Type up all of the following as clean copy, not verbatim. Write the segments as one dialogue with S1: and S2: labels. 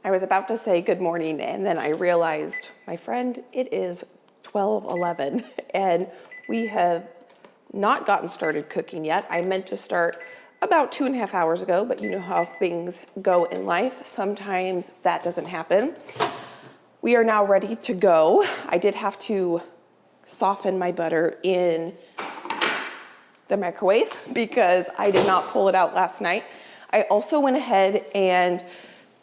S1: I was about to say good morning, and then I realized, my friend, it is 12:11, and we have not gotten started cooking yet. I meant to start about 2.5 hours ago, but you know how things go in life. Sometimes that doesn't happen. We are now ready to go. I did have to soften my butter in the microwave because I did not pull it out last night. I also went ahead and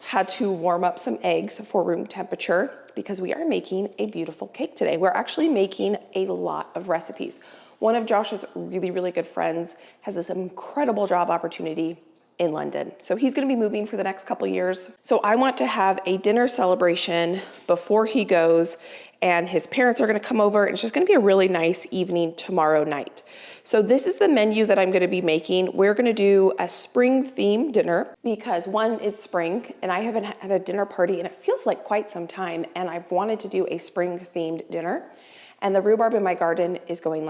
S1: had to warm up some eggs for room temperature because we are making a beautiful cake today. We're actually making a lot of recipes. One of Josh's really, really good friends has this incredible job opportunity in London. So he's gonna be moving for the next couple years. So I want to have a dinner celebration before he goes, and his parents are gonna come over, and it's just gonna be a really nice evening tomorrow night. So this is the menu that I'm gonna be making. We're gonna do a spring themed dinner because one, it's spring, and I haven't had a dinner party and it feels like quite some time, and I've wanted to do a spring themed dinner. And the rhubarb in my garden is growing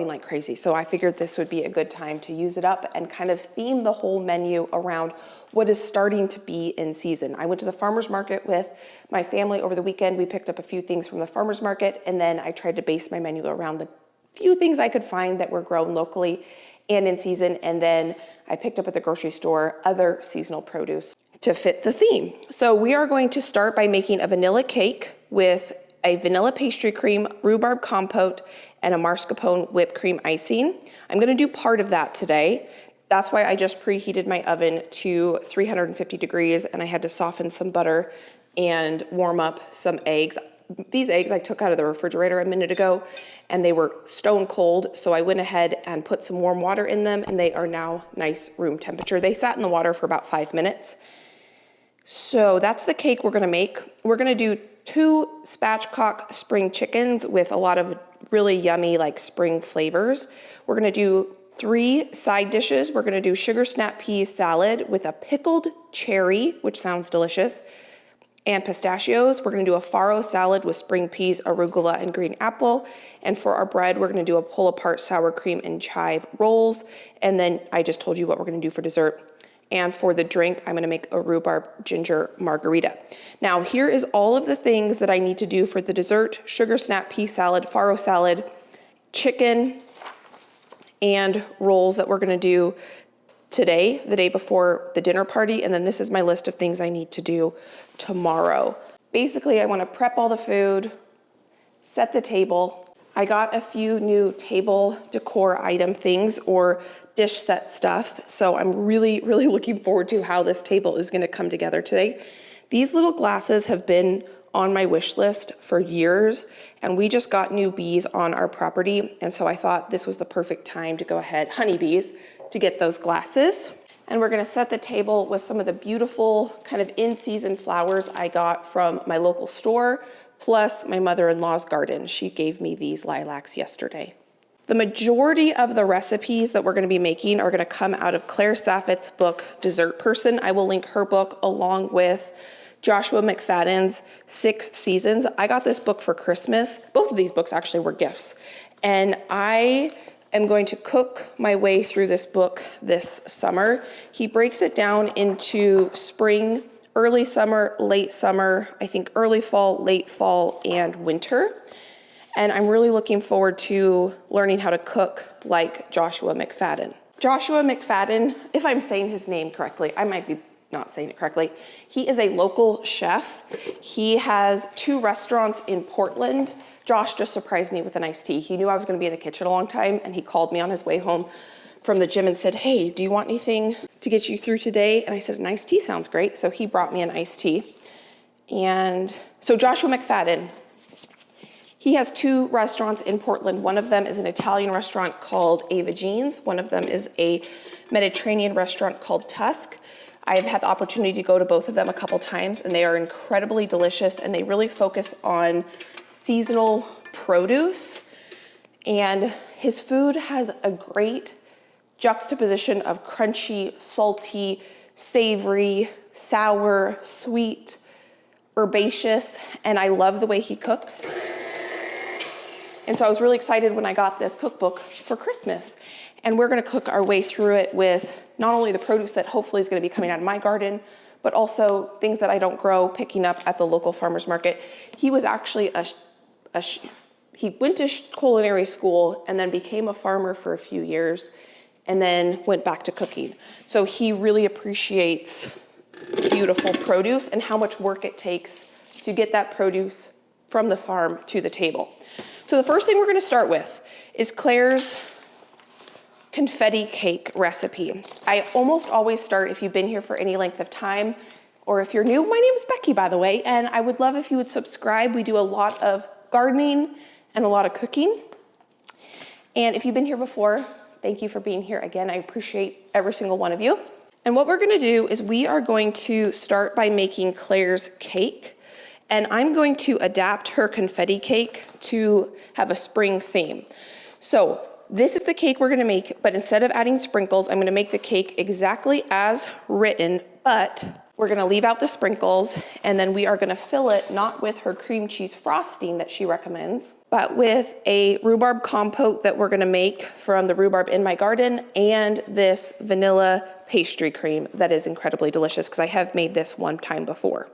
S1: like crazy. So I figured this would be a good time to use it up and kind of theme the whole menu around what is starting to be in season. I went to the farmer's market with my family over the weekend. We picked up a few things from the farmer's market, and then I tried to base my menu around the few things I could find that were grown locally and in season. And then I picked up at the grocery store other seasonal produce to fit the theme. So we are going to start by making a vanilla cake with a vanilla pastry cream, rhubarb compote, and a mascarpone whipped cream icing. I'm gonna do part of that today. That's why I just preheated my oven to 350 degrees, and I had to soften some butter and warm up some eggs. These eggs I took out of the refrigerator a minute ago, and they were stone cold, so I went ahead and put some warm water in them, and they are now nice room temperature. They sat in the water for about 5 minutes. So that's the cake we're gonna make. We're gonna do 2 spatchcock spring chickens with a lot of really yummy like spring flavors. We're gonna do 3 side dishes. We're gonna do sugar snap pea salad with a pickled cherry, which sounds delicious, and pistachios. We're gonna do a farro salad with spring peas, arugula, and green apple. And for our bread, we're gonna do a pull apart sour cream and chive rolls. And then I just told you what we're gonna do for dessert. And for the drink, I'm gonna make a rhubarb ginger margarita. Now, here is all of the things that I need to do for the dessert: sugar snap pea salad, farro salad, chicken, and rolls that we're gonna do today, the day before the dinner party. And then this is my list of things I need to do tomorrow. Basically, I wanna prep all the food, set the table. I got a few new table decor item things or dish set stuff. So I'm really, really looking forward to how this table is gonna come together today. These little glasses have been on my wish list for years, and we just got new bees on our property. And so I thought this was the perfect time to go ahead, honeybees, to get those glasses. And we're gonna set the table with some of the beautiful kind of in-season flowers I got from my local store, plus my mother-in-law's garden. She gave me these lilacs yesterday. The majority of the recipes that we're gonna be making are gonna come out of Claire Saffit's book, Dessert Person. I will link her book along with Joshua McFaten's 6 Seasons. I got this book for Christmas. Both of these books actually were gifts. And I am going to cook my way through this book this summer. He breaks it down into spring, early summer, late summer, I think early fall, late fall, and winter. And I'm really looking forward to learning how to cook like Joshua McFaten. Joshua McFaten, if I'm saying his name correctly, I might be not saying it correctly. He is a local chef. He has 2 restaurants in Portland. Josh just surprised me with an iced tea. He knew I was gonna be in the kitchen a long time, and he called me on his way home from the gym and said, "Hey, do you want anything to get you through today?" And I said, "An iced tea sounds great." So he brought me an iced tea. And so Joshua McFaten, he has 2 restaurants in Portland. One of them is an Italian restaurant called Ava Jean's. One of them is a Mediterranean restaurant called Tusk. I've had the opportunity to go to both of them a couple times, and they are incredibly delicious, and they really focus on seasonal produce. And his food has a great juxtaposition of crunchy, salty, savory, sour, sweet, herbaceous, and I love the way he cooks. And so I was really excited when I got this cookbook for Christmas. And we're gonna cook our way through it with not only the produce that hopefully is gonna be coming out of my garden, but also things that I don't grow, picking up at the local farmer's market. He was actually he went to culinary school and then became a farmer for a few years and then went back to cooking. So he really appreciates beautiful produce and how much work it takes to get that produce from the farm to the table. So the first thing we're gonna start with is Claire's confetti cake recipe. I almost always start, if you've been here for any length of time, or if you're new, my name is Becky, by the way, and I would love if you would subscribe. We do a lot of gardening and a lot of cooking. And if you've been here before, thank you for being here again. I appreciate every single one of you. And what we're gonna do is we are going to start by making Claire's cake, and I'm going to adapt her confetti cake to have a spring theme. So this is the cake we're gonna make, but instead of adding sprinkles, I'm gonna make the cake exactly as written, but we're gonna leave out the sprinkles, and then we are gonna fill it not with her cream cheese frosting that she recommends, but with a rhubarb compote that we're gonna make from the rhubarb in my garden, and this vanilla pastry cream that is incredibly delicious, because I have made this one time before.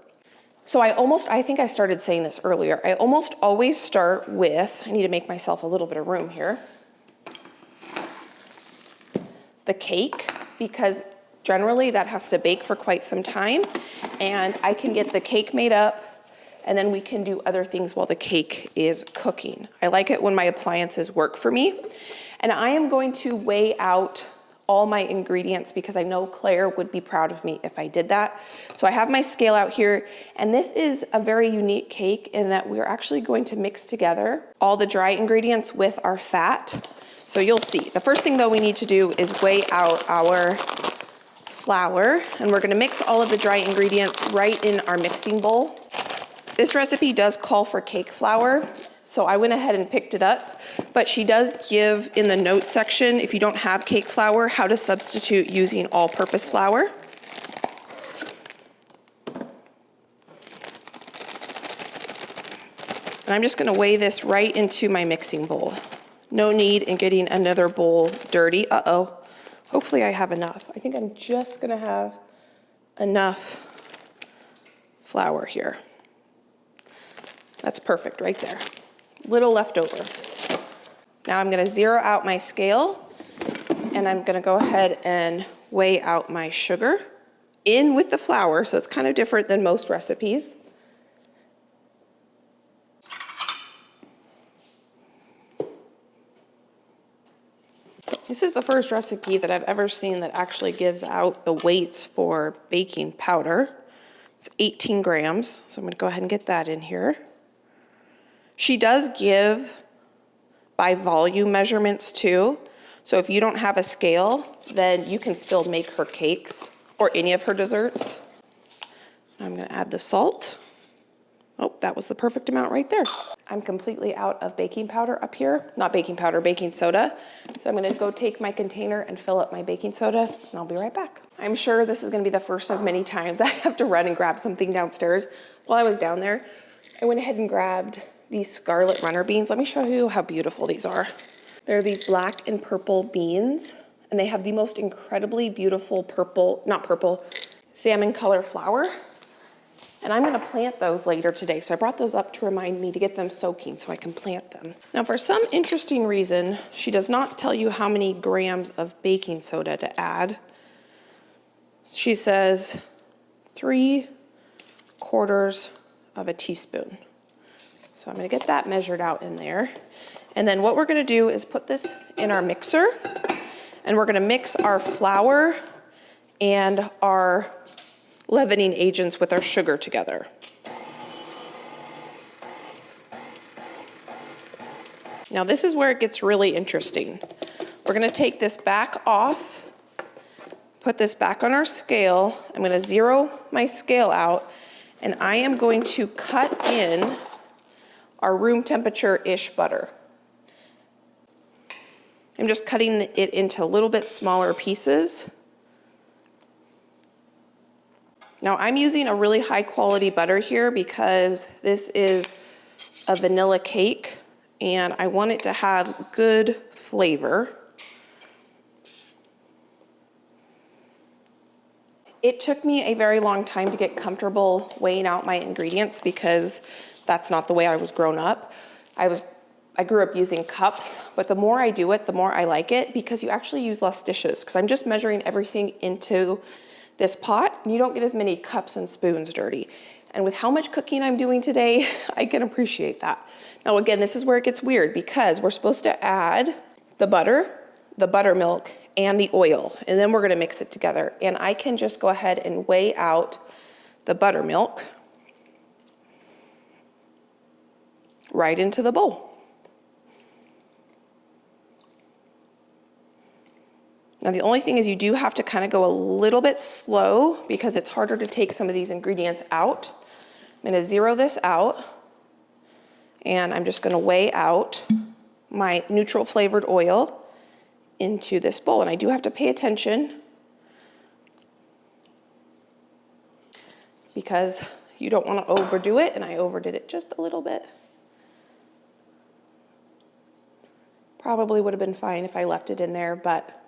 S1: So I think I started saying this earlier, I almost always start with, I need to make myself a little bit of room here, the cake, because generally that has to bake for quite some time, and I can get the cake made up and then we can do other things while the cake is cooking. I like it when my appliances work for me. And I am going to weigh out all my ingredients because I know Claire would be proud of me if I did that. So I have my scale out here, and this is a very unique cake in that we're actually going to mix together all the dry ingredients with our fat. So you'll see. The first thing though we need to do is weigh out our flour, and we're gonna mix all of the dry ingredients right in our mixing bowl. This recipe does call for cake flour, so I went ahead and picked it up, but she does give in the notes section, if you don't have cake flour, how to substitute using all-purpose flour. And I'm just gonna weigh this right into my mixing bowl. No need in getting another bowl dirty. Uh-oh, hopefully I have enough. I think I'm just gonna have enough flour here. That's perfect right there. Little left over. Now I'm gonna zero out my scale, and I'm gonna go ahead and weigh out my sugar in with the flour, so it's kind of different than most recipes. This is the first recipe that I've ever seen that actually gives out the weights for baking powder. It's 18 grams, so I'm gonna go ahead and get that in here. She does give by volume measurements too. So if you don't have a scale, then you can still make her cakes or any of her desserts. I'm gonna add the salt. Oh, that was the perfect amount right there. I'm completely out of baking powder up here. Not baking powder, baking soda. So I'm gonna go take my container and fill up my baking soda, and I'll be right back. I'm sure this is gonna be the first of many times I have to run and grab something downstairs. While I was down there, I went ahead and grabbed these scarlet runner beans. Let me show you how beautiful these are. They're these black and purple beans, and they have the most incredibly beautiful salmon color flower. And I'm gonna plant those later today. So I brought those up to remind me to get them soaking so I can plant them. Now for some interesting reason, she does not tell you how many grams of baking soda to add. She says 3/4 of a teaspoon. So I'm gonna get that measured out in there. And then what we're gonna do is put this in our mixer, and we're gonna mix our flour and our leavening agents with our sugar together. Now this is where it gets really interesting. We're gonna take this back off, put this back on our scale. I'm gonna zero my scale out, and I am going to cut in our room temperature-ish butter. I'm just cutting it into a little bit smaller pieces. Now I'm using a really high quality butter here because this is a vanilla cake and I want it to have good flavor. It took me a very long time to get comfortable weighing out my ingredients because that's not the way I was grown up. I grew up using cups, but the more I do it, the more I like it because you actually use less dishes because I'm just measuring everything into this pot and you don't get as many cups and spoons dirty. And with how much cooking I'm doing today, I can appreciate that. Now again, this is where it gets weird because we're supposed to add the butter, the buttermilk, and the oil, and then we're gonna mix it together. And I can just go ahead and weigh out the buttermilk right into the bowl. Now the only thing is you do have to kind of go a little bit slow because it's harder to take some of these ingredients out. I'm gonna zero this out and I'm just gonna weigh out my neutral flavored oil into this bowl. And I do have to pay attention because you don't want to overdo it, and I overdid it just a little bit. Probably would have been fine if I left it in there, but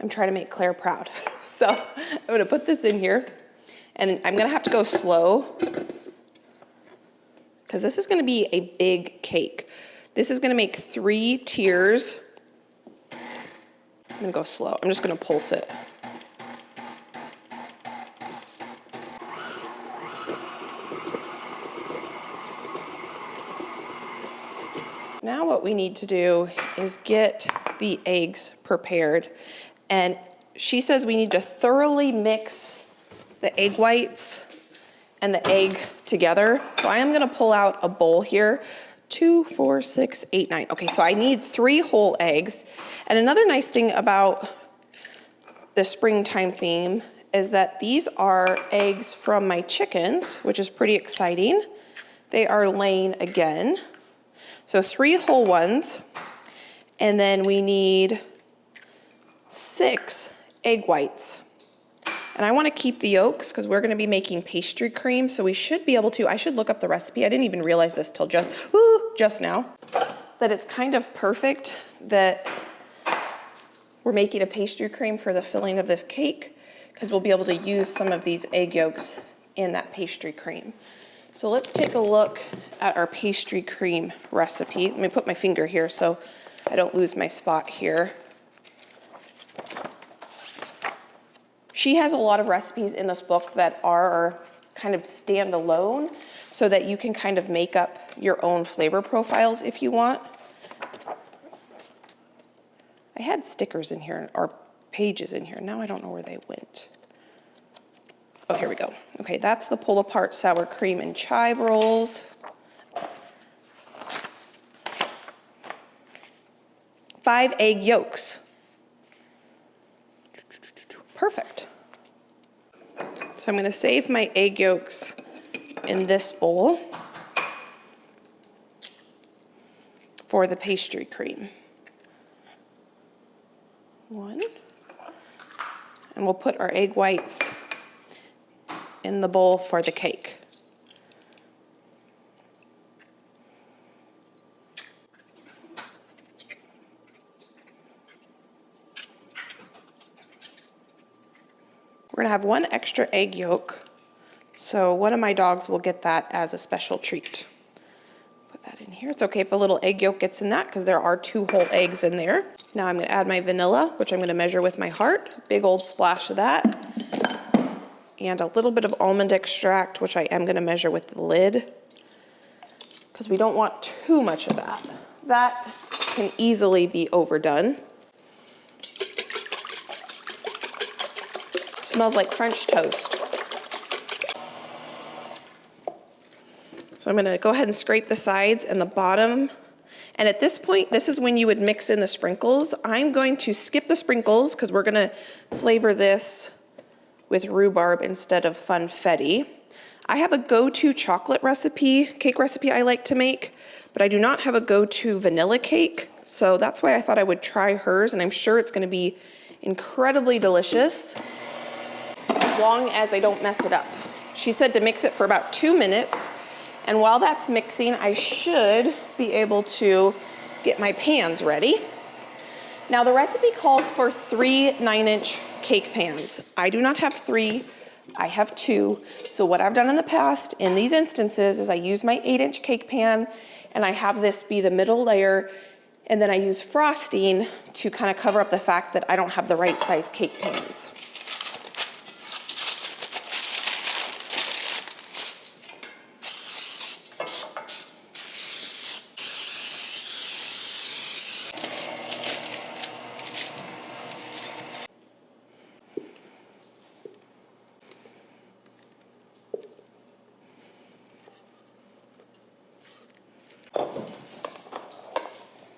S1: I'm trying to make Claire proud. So I'm going to put this in here, and I'm going to have to go slow because this is going to be a big cake. This is going to make 3 tiers. I'm gonna go slow. I'm just gonna pulse it. Now what we need to do is get the eggs prepared. And she says we need to thoroughly mix the egg whites and the egg together. So I am gonna pull out a bowl here. 2, 4, 6, 8, 9. Okay, so I need 3 whole eggs. And another nice thing about the springtime theme is that these are eggs from my chickens, which is pretty exciting. They are laying again. So 3 whole ones. And then we need 6 egg whites. And I want to keep the yolks because we're going to be making pastry cream. So we should be able to, I should look up the recipe. I didn't even realize this till just now. That it's kind of perfect that we're making a pastry cream for the filling of this cake because we'll be able to use some of these egg yolks in that pastry cream. So let's take a look at our pastry cream recipe. Let me put my finger here so I don't lose my spot here. She has a lot of recipes in this book that are kind of standalone so that you can kind of make up your own flavor profiles if you want. I had stickers in here or pages in here. Now I don't know where they went. Oh, here we go. Okay, that's the pull apart sour cream and chive rolls. 5 egg yolks. Perfect. So I'm going to save my egg yolks in this bowl for the pastry cream. 1. And we'll put our egg whites in the bowl for the cake. We're gonna have 1 extra egg yolk, so one of my dogs will get that as a special treat. Put that in here. It's okay if a little egg yolk gets in that because there are 2 whole eggs in there. Now I'm gonna add my vanilla, which I'm gonna measure with my heart. Big old splash of that. And a little bit of almond extract, which I am gonna measure with the lid because we don't want too much of that. That can easily be overdone. Smells like French toast. So I'm gonna go ahead and scrape the sides and the bottom. And at this point, this is when you would mix in the sprinkles. I'm going to skip the sprinkles because we're gonna flavor this with rhubarb instead of funfetti. I have a go-to chocolate recipe, cake recipe I like to make, but I do not have a go-to vanilla cake. So that's why I thought I would try hers, and I'm sure it's gonna be incredibly delicious as long as I don't mess it up. She said to mix it for about 2 minutes, and while that's mixing, I should be able to get my pans ready. Now the recipe calls for 3 9-inch cake pans. I do not have 3, I have 2. So what I've done in the past in these instances is I use my 8-inch cake pan and I have this be the middle layer, and then I use frosting to kind of cover up the fact that I don't have the right size cake pans.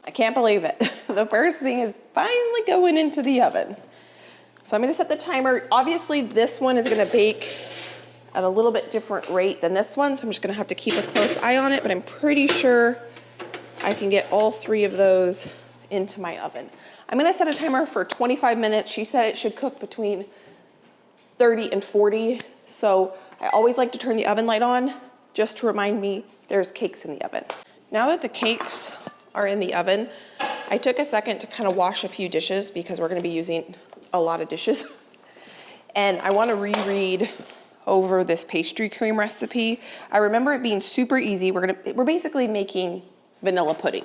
S1: I can't believe it. The first thing is finally going into the oven. So I'm gonna set the timer. Obviously this one is gonna bake at a little bit different rate than this one, so I'm just gonna have to keep a close eye on it, but I'm pretty sure I can get all 3 of those into my oven. I'm gonna set a timer for 25 minutes. She said it should cook between 30 and 40. So I always like to turn the oven light on just to remind me there's cakes in the oven. Now that the cakes are in the oven, I took a second to kind of wash a few dishes because we're gonna be using a lot of dishes. And I wanna reread over this pastry cream recipe. I remember it being super easy. We're basically making vanilla pudding.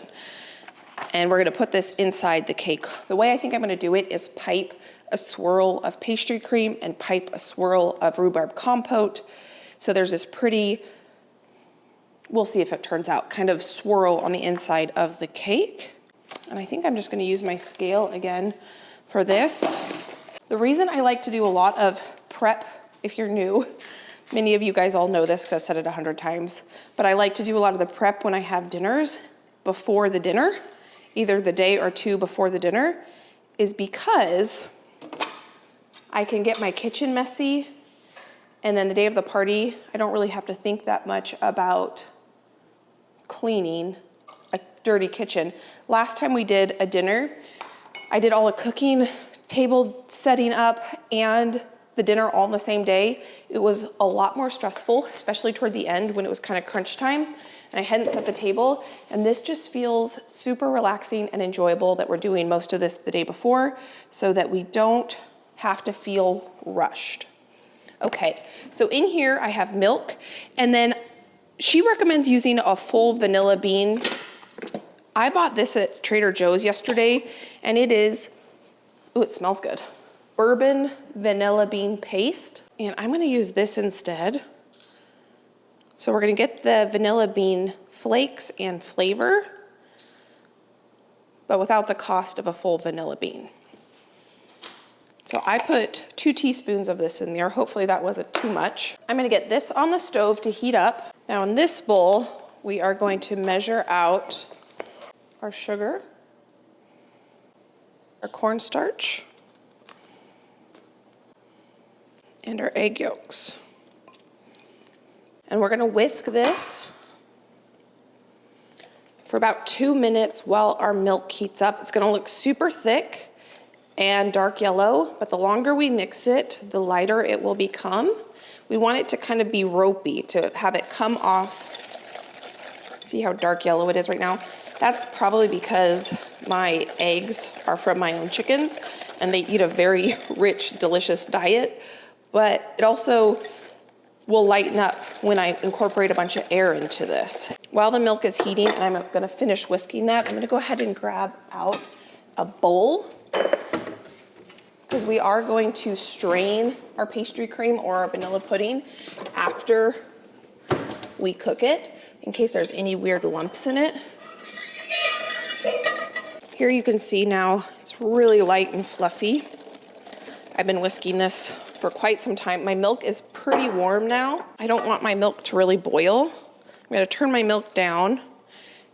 S1: And we're gonna put this inside the cake. The way I think I'm gonna do it is pipe a swirl of pastry cream and pipe a swirl of rhubarb compote. So there's this pretty, we'll see if it turns out, kind of swirl on the inside of the cake. And I think I'm just gonna use my scale again for this. The reason I like to do a lot of prep, if you're new, many of you guys all know this because I've said it 100 times, but I like to do a lot of the prep when I have dinners before the dinner, either the day or 2 before the dinner, is because I can get my kitchen messy, and then the day of the party, I don't really have to think that much about cleaning a dirty kitchen. Last time we did a dinner, I did all the cooking, table setting up, and the dinner all on the same day. It was a lot more stressful, especially toward the end when it was kind of crunch time, and I hadn't set the table, and this just feels super relaxing and enjoyable that we're doing most of this the day before so that we don't have to feel rushed. Okay, so in here I have milk, and then she recommends using a full vanilla bean. I bought this at Trader Joe's yesterday, and it is, ooh, it smells good. Bourbon vanilla bean paste, and I'm gonna use this instead. So we're gonna get the vanilla bean flakes and flavor, but without the cost of a full vanilla bean. So I put 2 teaspoons of this in there. Hopefully that wasn't too much. I'm gonna get this on the stove to heat up. Now in this bowl, we are going to measure out our sugar, our cornstarch, and our egg yolks. And we're gonna whisk this for about 2 minutes while our milk heats up. It's gonna look super thick and dark yellow, but the longer we mix it, the lighter it will become. We want it to kind of be ropey, to have it come off. See how dark yellow it is right now? That's probably because my eggs are from my own chickens and they eat a very rich, delicious diet, but it also will lighten up when I incorporate a bunch of air into this. While the milk is heating, and I'm gonna finish whisking that, I'm gonna go ahead and grab out a bowl, because we are going to strain our pastry cream or our vanilla pudding after we cook it, in case there's any weird lumps in it. Here you can see now it's really light and fluffy. I've been whisking this for quite some time. My milk is pretty warm now. I don't want my milk to really boil. I'm gonna turn my milk down,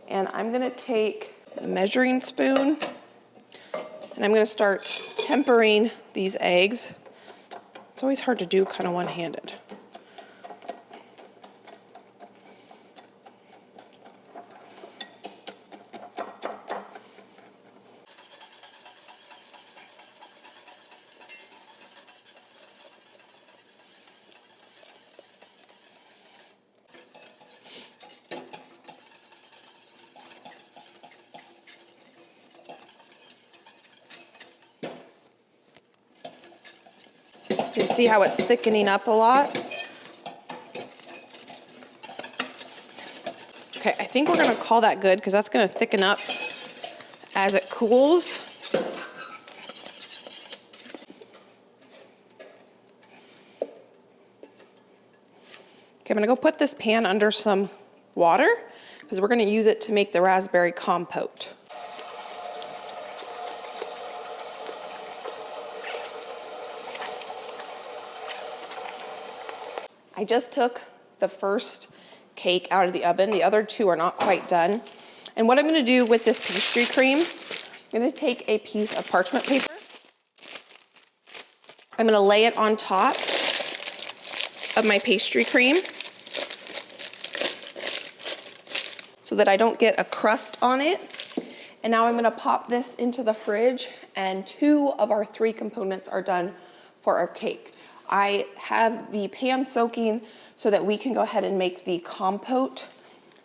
S1: and I'm gonna take a measuring spoon, and I'm gonna start tempering these eggs. It's always hard to do kind of one-handed. See how it's thickening up a lot? Okay, I think we're gonna call that good because that's gonna thicken up as it cools. Okay, I'm gonna go put this pan under some water because we're gonna use it to make the raspberry compote. I just took the first cake out of the oven. The other two are not quite done. And what I'm gonna do with this pastry cream, I'm gonna take a piece of parchment paper. I'm gonna lay it on top of my pastry cream so that I don't get a crust on it. And now I'm gonna pop this into the fridge, and 2 of our 3 components are done for our cake. I have the pan soaking so that we can go ahead and make the compote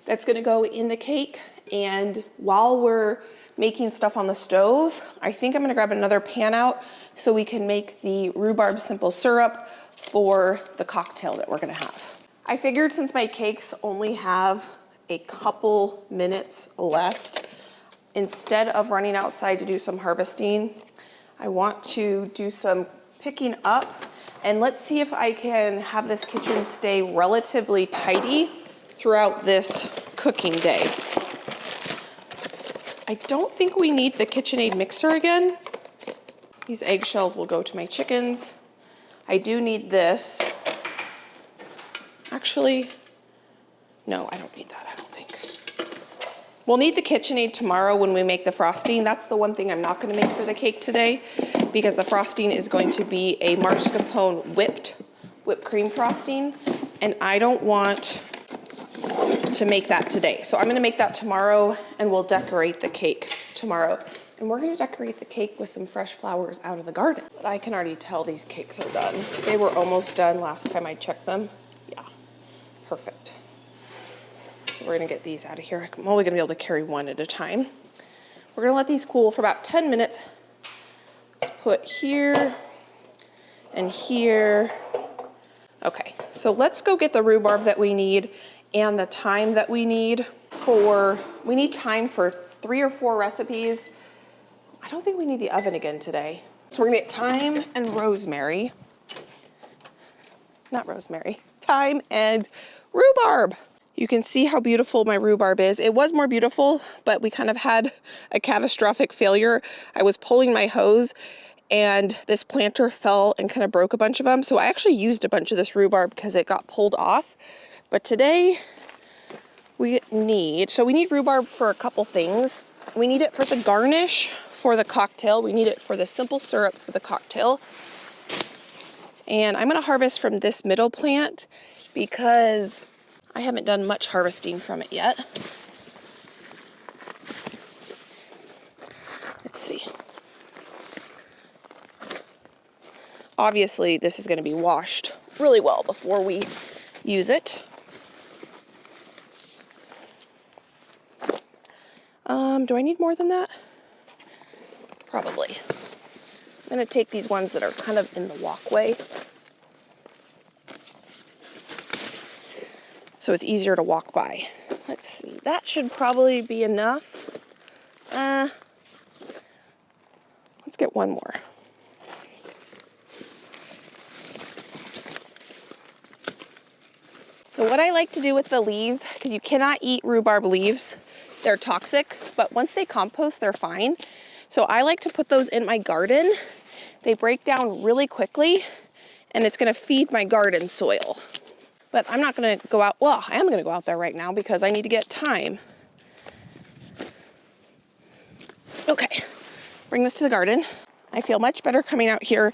S1: that's gonna go in the cake. And while we're making stuff on the stove, I think I'm gonna grab another pan out so we can make the rhubarb simple syrup for the cocktail that we're gonna have. I figured since my cakes only have a couple minutes left, instead of running outside to do some harvesting, I want to do some picking up, and let's see if I can have this kitchen stay relatively tidy throughout this cooking day. I don't think we need the KitchenAid mixer again. These eggshells will go to my chickens. I do need this. Actually, no, I don't need that, I don't think. We'll need the KitchenAid tomorrow when we make the frosting. That's the one thing I'm not gonna make for the cake today, because the frosting is going to be a mascarpone whipped cream frosting, and I don't want to make that today. So I'm gonna make that tomorrow, and we'll decorate the cake tomorrow. And we're gonna decorate the cake with some fresh flowers out of the garden. But I can already tell these cakes are done. They were almost done last time I checked them. Yeah, perfect. So we're gonna get these out of here. I'm only gonna be able to carry one at a time. We're gonna let these cool for about 10 minutes. Let's put here and here. Okay, so let's go get the rhubarb that we need and the thyme that we need we need thyme for 3 or 4 recipes. I don't think we need the oven again today. So we're gonna get thyme and rosemary. Not rosemary, thyme and rhubarb. You can see how beautiful my rhubarb is. It was more beautiful, but we kind of had a catastrophic failure. I was pulling my hose and this planter fell and kind of broke a bunch of them. So I actually used a bunch of this rhubarb because it got pulled off. But today we need rhubarb for a couple things. We need it for the garnish for the cocktail. We need it for the simple syrup for the cocktail. And I'm gonna harvest from this middle plant because I haven't done much harvesting from it yet. Let's see. Obviously, this is gonna be washed really well before we use it. Do I need more than that? Probably. I'm gonna take these ones that are kind of in the walkway, so it's easier to walk by. Let's see, that should probably be enough. Let's get one more. So what I like to do with the leaves, because you cannot eat rhubarb leaves, they're toxic, but once they compost, they're fine. So I like to put those in my garden. They break down really quickly, and it's gonna feed my garden soil. But I'm not gonna go out, well, I am gonna go out there right now because I need to get thyme. Okay, bring this to the garden. I feel much better coming out here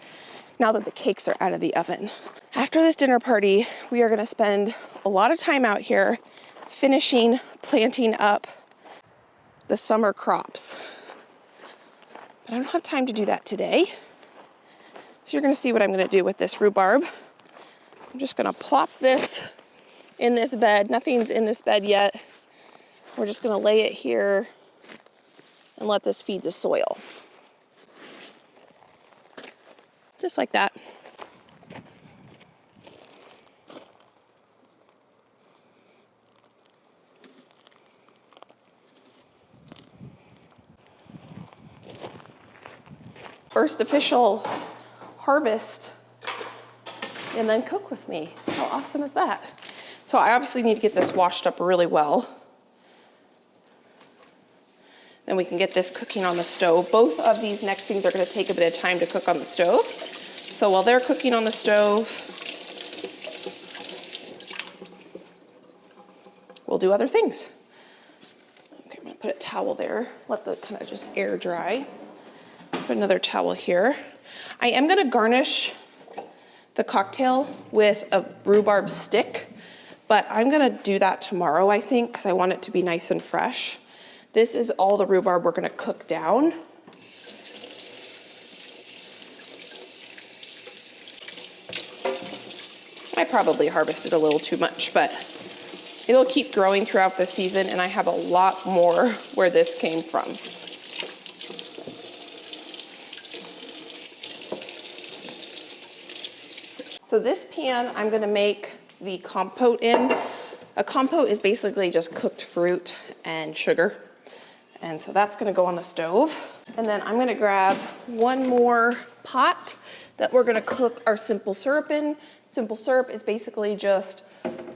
S1: now that the cakes are out of the oven. After this dinner party, we are gonna spend a lot of time out here finishing planting up the summer crops. But I don't have time to do that today. So you're gonna see what I'm gonna do with this rhubarb. I'm just gonna plop this in this bed. Nothing's in this bed yet. We're just gonna lay it here and let this feed the soil. Just like that. first official harvest and then cook with me. How awesome is that? So I obviously need to get this washed up really well. Then we can get this cooking on the stove. Both of these next things are gonna take a bit of time to cook on the stove. So while they're cooking on the stove, we'll do other things. Okay, I'm gonna put a towel there, let the kind of just air dry. Put another towel here. I am gonna garnish the cocktail with a rhubarb stick, but I'm gonna do that tomorrow, I think, because I want it to be nice and fresh. This is all the rhubarb we're gonna cook down. I probably harvested a little too much, but it'll keep growing throughout the season, and I have a lot more where this came from. So this pan, I'm gonna make the compote in. A compote is basically just cooked fruit and sugar. And so that's gonna go on the stove. And then I'm gonna grab one more pot that we're gonna cook our simple syrup in. Simple syrup is basically just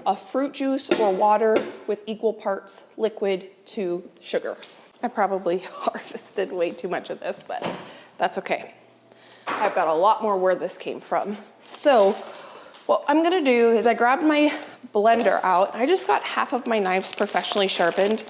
S1: a fruit juice or water with equal parts liquid to sugar. I probably harvested way too much of this, but that's okay. I've got a lot more where this came from. So what I'm gonna do is I grabbed my blender out. I just got half of my knives professionally sharpened.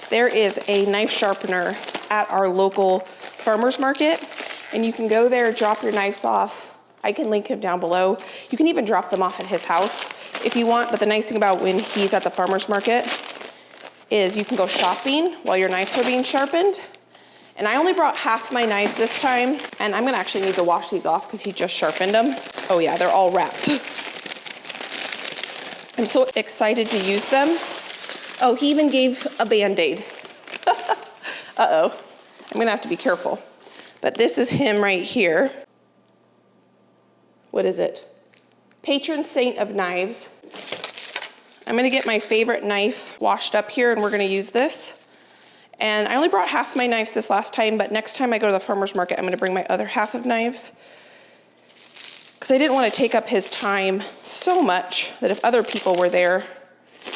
S1: There is a knife sharpener at our local farmer's market, and you can go there, drop your knives off. I can link him down below. You can even drop them off at his house if you want, but the nice thing about when he's at the farmer's market is you can go shopping while your knives are being sharpened. And I only brought half my knives this time, and I'm gonna actually need to wash these off because he just sharpened them. Oh yeah, they're all wrapped. I'm so excited to use them. Oh, he even gave a Band-Aid. Uh-oh, I'm gonna have to be careful. But this is him right here. What is it? Patron saint of knives. I'm gonna get my favorite knife washed up here, and we're gonna use this. And I only brought half my knives this last time, but next time I go to the farmer's market, I'm gonna bring my other half of knives, because I didn't want to take up his time so much that if other people were there,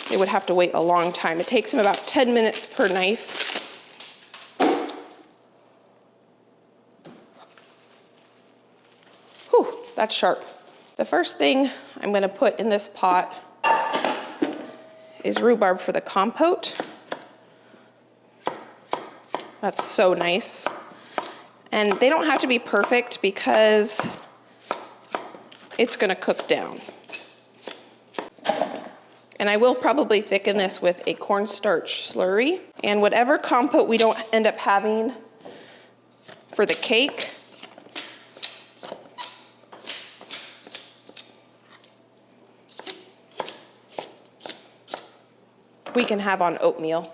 S1: they would have to wait a long time. It takes him about 10 minutes per knife. Whew, that's sharp. The first thing I'm gonna put in this pot is rhubarb for the compote. That's so nice. And they don't have to be perfect because it's gonna cook down. And I will probably thicken this with a cornstarch slurry. And whatever compote we don't end up having for the cake, we can have on oatmeal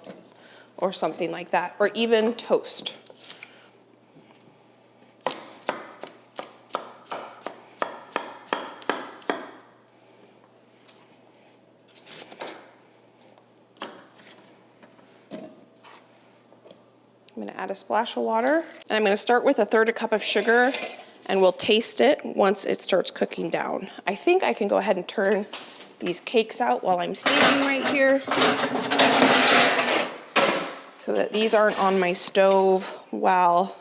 S1: or something like that, or even toast. I'm gonna add a splash of water, and I'm gonna start with 1/3 cup of sugar, and we'll taste it once it starts cooking down. I think I can go ahead and turn these cakes out while I'm standing right here so that these aren't on my stove while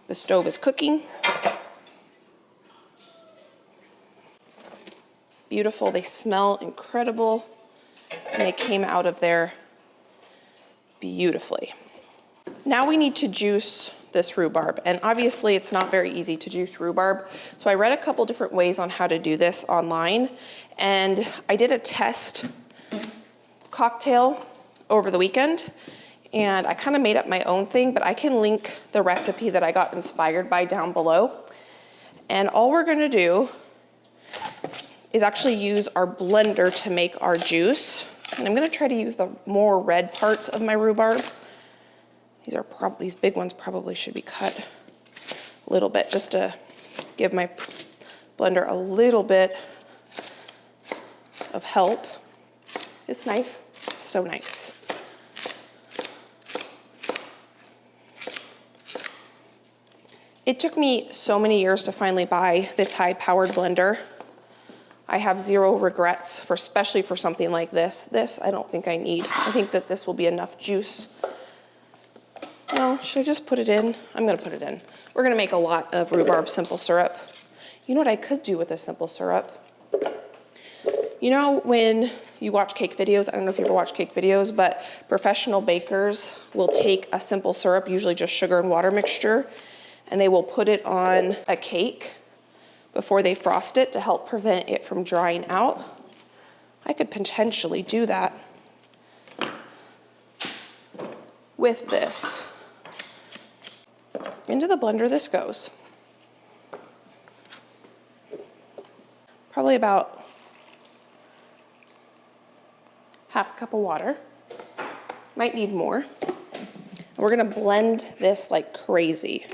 S1: the stove is cooking. Beautiful, they smell incredible, and they came out of there beautifully. Now we need to juice this rhubarb, and obviously it's not very easy to juice rhubarb. So I read a couple different ways on how to do this online, and I did a test cocktail over the weekend, and I kind of made up my own thing, but I can link the recipe that I got inspired by down below. And all we're gonna do is actually use our blender to make our juice. And I'm gonna try to use the more red parts of my rhubarb. These big ones probably should be cut a little bit just to give my blender a little bit of help. This knife, so nice. It took me so many years to finally buy this high-powered blender. I have zero regrets, especially for something like this. This I don't think I need. I think that this will be enough juice. No, should I just put it in? I'm gonna put it in. We're gonna make a lot of rhubarb simple syrup. You know what I could do with a simple syrup? You know when you watch cake videos, I don't know if you ever watch cake videos, but professional bakers will take a simple syrup, usually just sugar and water mixture, and they will put it on a cake before they frost it to help prevent it from drying out. I could potentially do that with this. Into the blender this goes. Probably about half a cup of water. Might need more. And we're gonna blend this like crazy.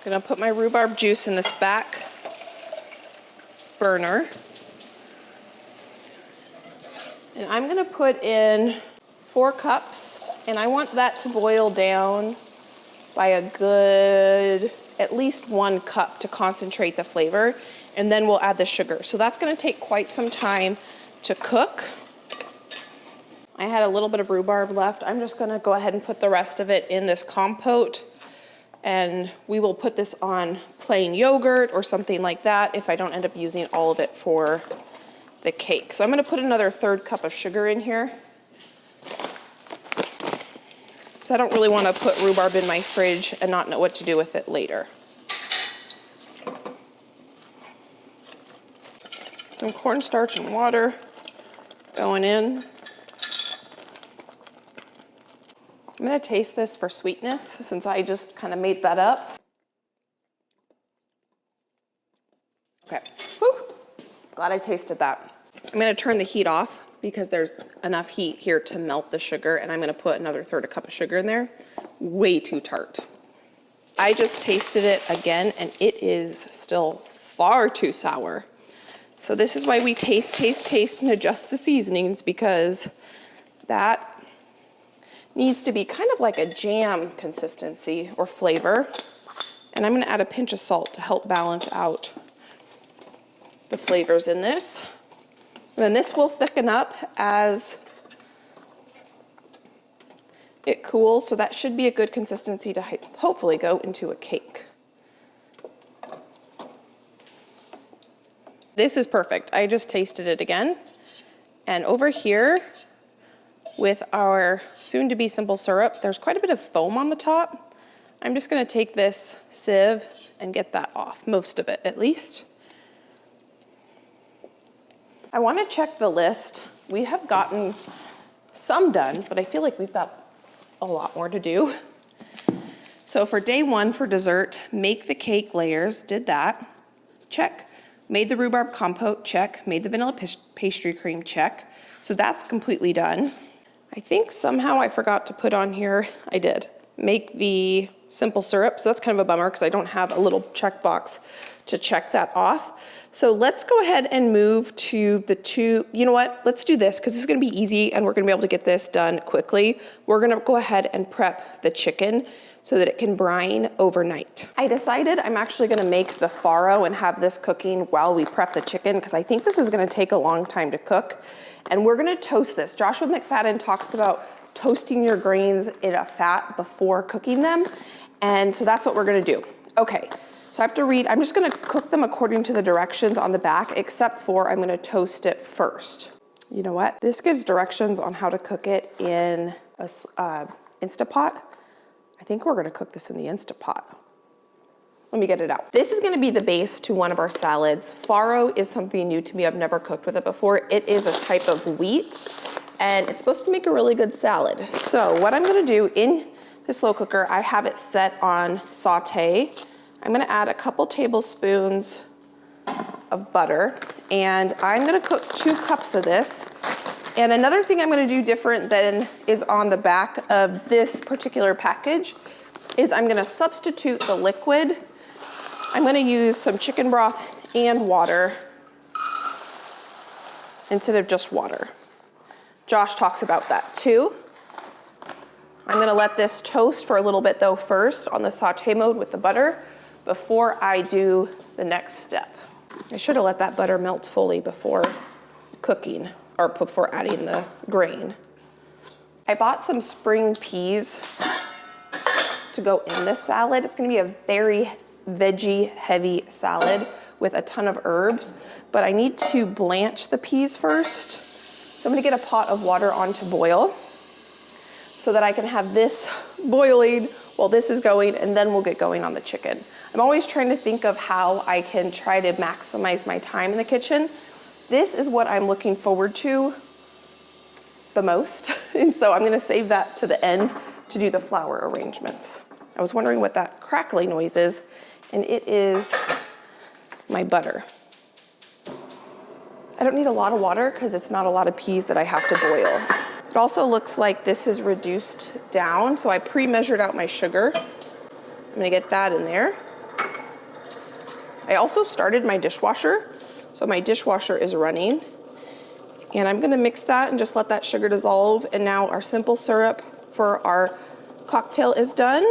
S1: Gonna put my rhubarb juice in this back burner. And I'm gonna put in 4 cups, and I want that to boil down by a good, at least 1 cup to concentrate the flavor, and then we'll add the sugar. So that's gonna take quite some time to cook. I had a little bit of rhubarb left. I'm just gonna go ahead and put the rest of it in this compote, and we will put this on plain yogurt or something like that if I don't end up using all of it for the cake. So I'm gonna put another 1/3 cup of sugar in here. So I don't really wanna put rhubarb in my fridge and not know what to do with it later. Some cornstarch and water going in. I'm gonna taste this for sweetness since I just kind of made that up. Okay, whew. Glad I tasted that. I'm gonna turn the heat off because there's enough heat here to melt the sugar, and I'm gonna put another 1/3 cup of sugar in there. Way too tart. I just tasted it again and it is still far too sour. So this is why we taste and adjust the seasonings, because that needs to be kind of like a jam consistency or flavor. And I'm gonna add a pinch of salt to help balance out the flavors in this. And then this will thicken up as it cools, so that should be a good consistency to hopefully go into a cake. This is perfect. I just tasted it again. And over here, with our soon-to-be simple syrup, there's quite a bit of foam on the top. I'm just gonna take this sieve and get that off, most of it at least. I wanna check the list. We have gotten some done, but I feel like we've got a lot more to do. So for day 1 for dessert, make the cake layers, did that, check. Made the rhubarb compote, check. Made the vanilla pastry cream, check. So that's completely done. I think somehow I forgot to put on here, I did, make the simple syrup. So that's kind of a bummer because I don't have a little checkbox to check that off. So let's go ahead and move to the 2, you know what, let's do this because this is gonna be easy and we're gonna be able to get this done quickly. We're gonna go ahead and prep the chicken so that it can brine overnight. I decided I'm actually gonna make the farro and have this cooking while we prep the chicken because I think this is gonna take a long time to cook. And we're gonna toast this. Joshua McFaten talks about toasting your grains in a fat before cooking them. And so that's what we're gonna do. Okay, so I have to read, I'm just gonna cook them according to the directions on the back, except for I'm gonna toast it first. You know what? This gives directions on how to cook it in a Instapot. I think we're gonna cook this in the Instapot. Let me get it out. This is gonna be the base to one of our salads. Farro is something new to me. I've never cooked with it before. It is a type of wheat, and it's supposed to make a really good salad. So what I'm gonna do in this slow cooker, I have it set on saute. I'm gonna add a couple tablespoons of butter, and I'm gonna cook 2 cups of this. And another thing I'm gonna do different than is on the back of this particular package is I'm gonna substitute the liquid. I'm gonna use some chicken broth and water instead of just water. Josh talks about that too. I'm gonna let this toast for a little bit though first on the saute mode with the butter before I do the next step. I should have let that butter melt fully before cooking or before adding the grain. I bought some spring peas to go in this salad. It's gonna be a very veggie heavy salad with a ton of herbs, but I need to blanch the peas first. So I'm gonna get a pot of water on to boil so that I can have this boiling while this is going, and then we'll get going on the chicken. I'm always trying to think of how I can try to maximize my time in the kitchen. This is what I'm looking forward to the most. And so I'm gonna save that to the end to do the flour arrangements. I was wondering what that crackling noise is, and it is my butter. I don't need a lot of water because it's not a lot of peas that I have to boil. It also looks like this is reduced down, so I pre-measured out my sugar. I'm gonna get that in there. I also started my dishwasher, so my dishwasher is running. And I'm gonna mix that and just let that sugar dissolve. And now our simple syrup for our cocktail is done.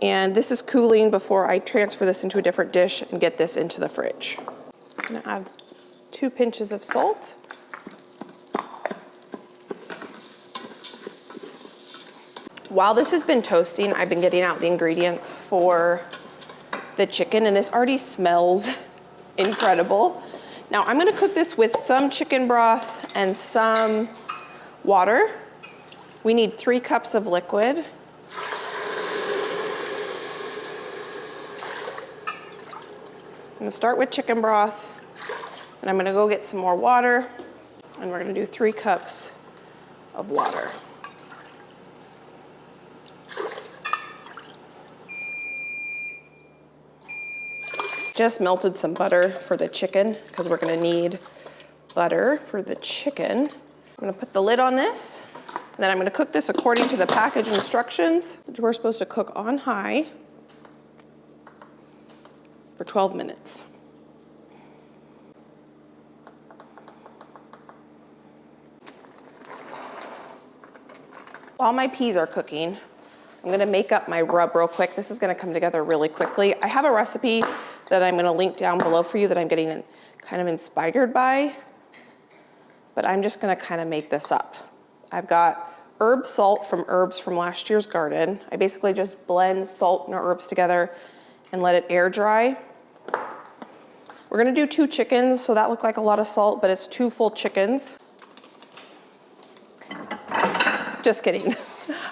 S1: And this is cooling before I transfer this into a different dish and get this into the fridge. I'm gonna add 2 pinches of salt. While this has been toasting, I've been getting out the ingredients for the chicken, and this already smells incredible. Now I'm gonna cook this with some chicken broth and some water. We need 3 cups of liquid. I'm gonna start with chicken broth, and I'm gonna go get some more water, and we're gonna do 3 cups of water. Just melted some butter for the chicken because we're gonna need butter for the chicken. I'm gonna put the lid on this, and then I'm gonna cook this according to the package instructions, which we're supposed to cook on high for 12 minutes. While my peas are cooking, I'm gonna make up my rub real quick. This is gonna come together really quickly. I have a recipe that I'm gonna link down below for you that I'm getting kind of inspired by, but I'm just gonna kind of make this up. I've got herb salt from herbs from last year's garden. I basically just blend salt and herbs together and let it air dry. We're gonna do 2 chickens, so that looked like a lot of salt, but it's 2 full chickens. Just kidding.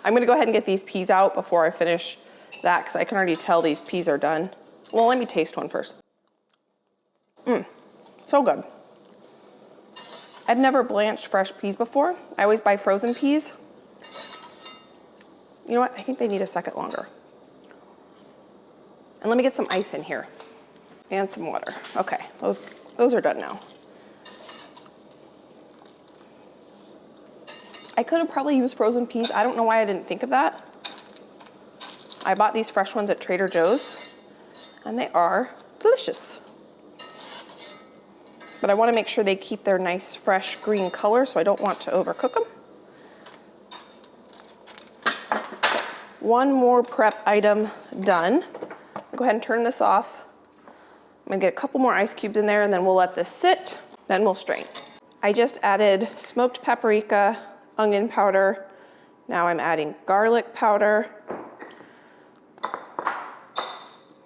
S1: I'm gonna go ahead and get these peas out before I finish that because I can already tell these peas are done. Well, let me taste one first. So good. I've never blanched fresh peas before. I always buy frozen peas. You know what? I think they need a second longer. And let me get some ice in here and some water. Okay, those are done now. I could have probably used frozen peas. I don't know why I didn't think of that. I bought these fresh ones at Trader Joe's, and they are delicious. But I want to make sure they keep their nice, fresh green color, so I don't want to overcook them. One more prep item done. I'll go ahead and turn this off. I'm gonna get a couple more ice cubes in there, and then we'll let this sit, then we'll strain. I just added smoked paprika, onion powder. Now I'm adding garlic powder,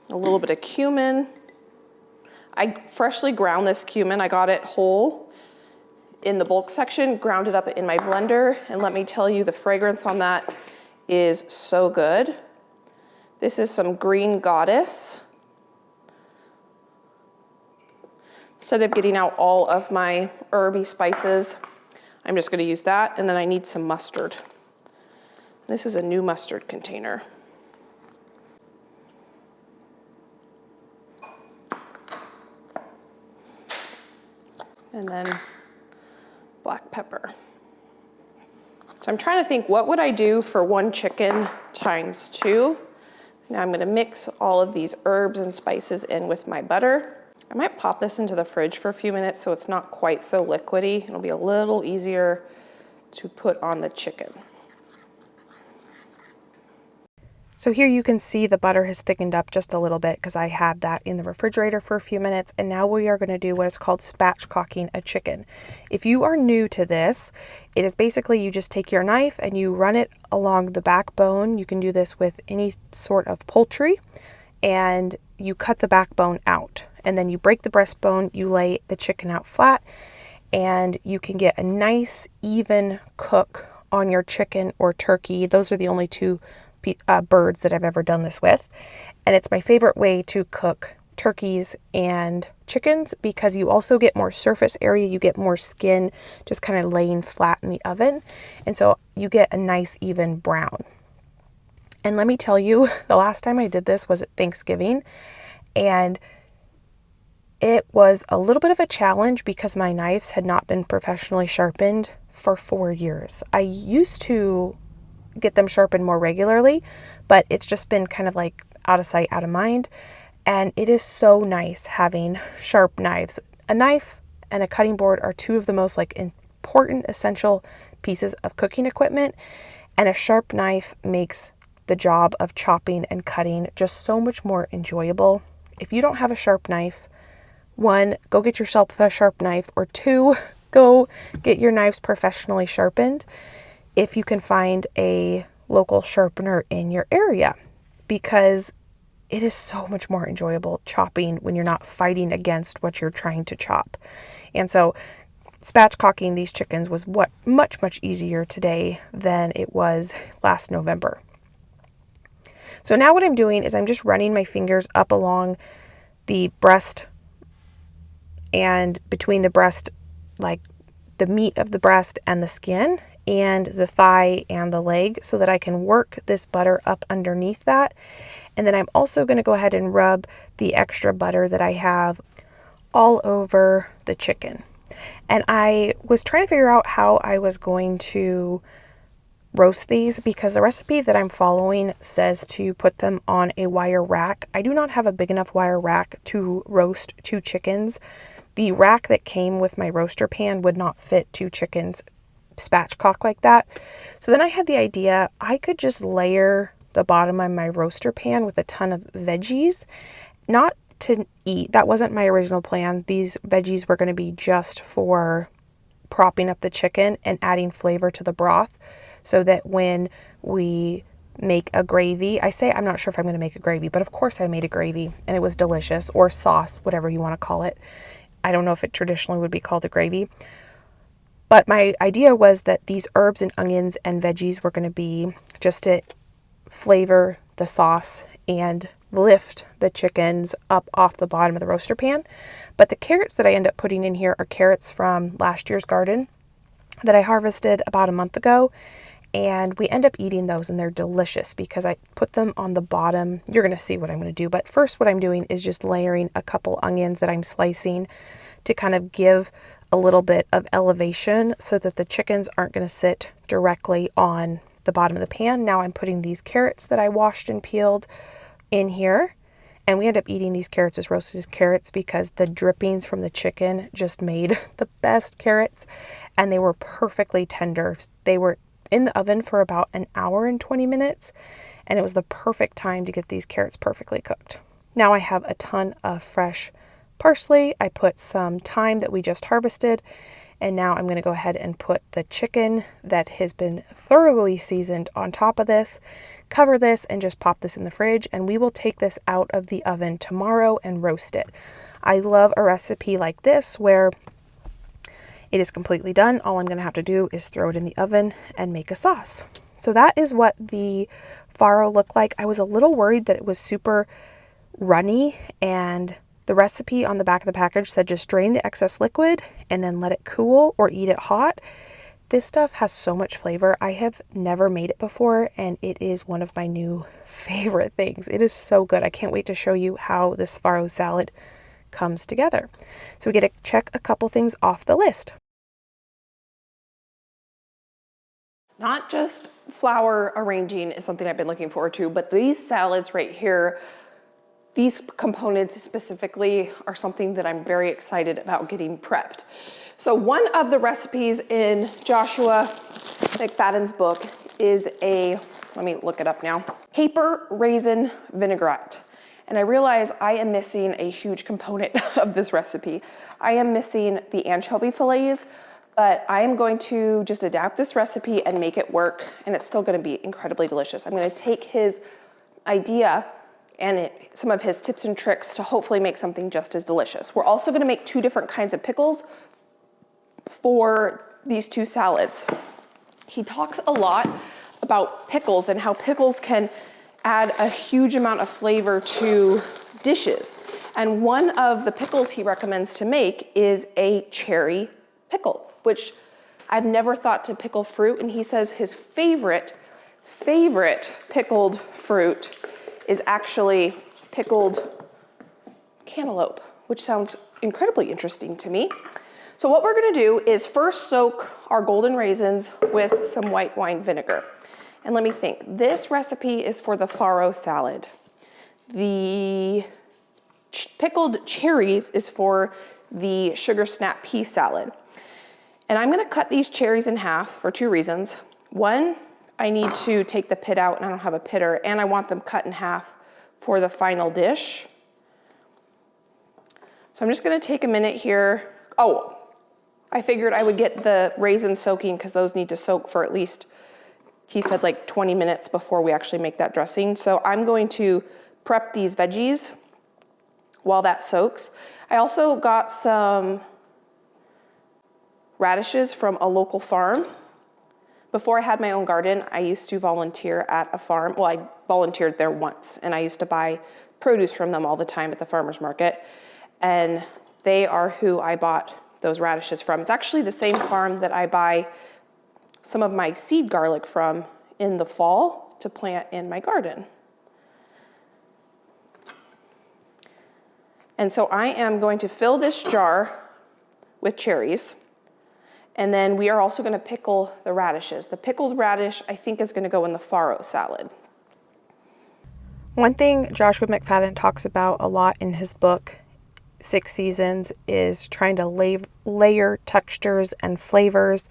S1: a little bit of cumin. I freshly ground this cumin. I got it whole in the bulk section, ground it up in my blender, and let me tell you, the fragrance on that is so good. This is some Green Goddess. Instead of getting out all of my herby spices, I'm just gonna use that, and then I need some mustard. This is a new mustard container. And then black pepper. So I'm trying to think, what would I do for 1 chicken times 2? Now I'm gonna mix all of these herbs and spices in with my butter. I might pop this into the fridge for a few minutes so it's not quite so liquidy. It'll be a little easier to put on the chicken. So here you can see the butter has thickened up just a little bit because I had that in the refrigerator for a few minutes, and now we are going to do what is called spatchcocking a chicken. If you are new to this, it is basically you just take your knife and you run it along the backbone. You can do this with any sort of poultry, and you cut the backbone out, and then you break the breastbone, you lay the chicken out flat, and you can get a nice even cook on your chicken or turkey. Those are the only two birds that I've ever done this with. And it's my favorite way to cook turkeys and chickens because you also get more surface area, you get more skin just kind of laying flat in the oven. And so you get a nice even brown. And let me tell you, the last time I did this was at Thanksgiving, and it was a little bit of a challenge because my knives had not been professionally sharpened for 4 years. I used to get them sharpened more regularly, but it's just been kind of like out of sight, out of mind. And it is so nice having sharp knives. A knife and a cutting board are two of the most important, essential pieces of cooking equipment. And a sharp knife makes the job of chopping and cutting just so much more enjoyable. If you don't have a sharp knife, 1, go get yourself a sharp knife, or 2, go get your knives professionally sharpened if you can find a local sharpener in your area, because it is so much more enjoyable chopping when you're not fighting against what you're trying to chop. And so spatchcocking these chickens was much easier today than it was last November. So now what I'm doing is I'm just running my fingers up along the breast and between the breast, like the meat of the breast and the skin, and the thigh and the leg, so that I can work this butter up underneath that. And then I'm also going to go ahead and rub the extra butter that I have all over the chicken. And I was trying to figure out how I was going to roast these because the recipe that I'm following says to put them on a wire rack. I do not have a big enough wire rack to roast 2 chickens. The rack that came with my roaster pan would not fit 2 chickens spatchcock like that. So then I had the idea I could just layer the bottom of my roaster pan with a ton of veggies, not to eat. That wasn't my original plan. These veggies were going to be just for propping up the chicken and adding flavor to the broth, so that when we make a gravy, I'm not sure if I'm going to make a gravy, but of course I made a gravy and it was delicious, or sauce, whatever you want to call it. I don't know if it traditionally would be called a gravy. But my idea was that these herbs and onions and veggies were going to be just to flavor the sauce and lift the chickens up off the bottom of the roaster pan. But the carrots that I end up putting in here are carrots from last year's garden that I harvested about a month ago. And we end up eating those, and they're delicious because I put them on the bottom. You're going to see what I'm going to do. But first what I'm doing is just layering a couple onions that I'm slicing to kind of give a little bit of elevation so that the chickens aren't going to sit directly on the bottom of the pan. Now I'm putting these carrots that I washed and peeled in here, and we end up eating these carrots as roasted as carrots because the drippings from the chicken just made the best carrots, and they were perfectly tender. They were in the oven for about an hour and 20 minutes, and it was the perfect time to get these carrots perfectly cooked. Now I have a ton of fresh parsley. I put some thyme that we just harvested, and now I'm going to go ahead and put the chicken that has been thoroughly seasoned on top of this, cover this, and just pop this in the fridge, and we will take this out of the oven tomorrow and roast it. I love a recipe like this where it is completely done. All I'm going to have to do is throw it in the oven and make a sauce. So that is what the farro looked like. I was a little worried that it was super runny, and the recipe on the back of the package said just drain the excess liquid and then let it cool or eat it hot. This stuff has so much flavor. I have never made it before, and it is one of my new favorite things. It is so good. I can't wait to show you how this farro salad comes together. So we get to check a couple things off the list. Not just flour arranging is something I've been looking forward to, but these salads right here, these components specifically are something that I'm very excited about getting prepped. So one of the recipes in Joshua McFaten's book is let me look it up now, caper raisin vinaigrette. And I realize I am missing a huge component of this recipe. I am missing the anchovy fillets, but I am going to just adapt this recipe and make it work, and it's still gonna be incredibly delicious. I'm gonna take his idea and some of his tips and tricks to hopefully make something just as delicious. We're also gonna make 2 different kinds of pickles for these 2 salads. He talks a lot about pickles and how pickles can add a huge amount of flavor to dishes. And one of the pickles he recommends to make is a cherry pickle, which I've never thought to pickle fruit. And he says his favorite pickled fruit is actually pickled cantaloupe, which sounds incredibly interesting to me. So what we're gonna do is first soak our golden raisins with some white wine vinegar. And let me think, this recipe is for the farro salad. The pickled cherries is for the sugar snap pea salad. And I'm gonna cut these cherries in half for 2 reasons. One, I need to take the pit out and I don't have a pitter, and I want them cut in half for the final dish. So I'm just gonna take a minute here. Oh, I figured I would get the raisins soaking because those need to soak for at least, he said, like 20 minutes before we actually make that dressing. So I'm going to prep these veggies while that soaks. I also got some radishes from a local farm. Before I had my own garden, I used to volunteer at a farm. Well, I volunteered there once, and I used to buy produce from them all the time at the farmer's market. And they are who I bought those radishes from. It's actually the same farm that I buy some of my seed garlic from in the fall to plant in my garden. And so I am going to fill this jar with cherries, and then we are also gonna pickle the radishes. The pickled radish, I think, is gonna go in the farro salad. One thing Joshua McFaten talks about a lot in his book, 6 Seasons, is trying to layer textures and flavors,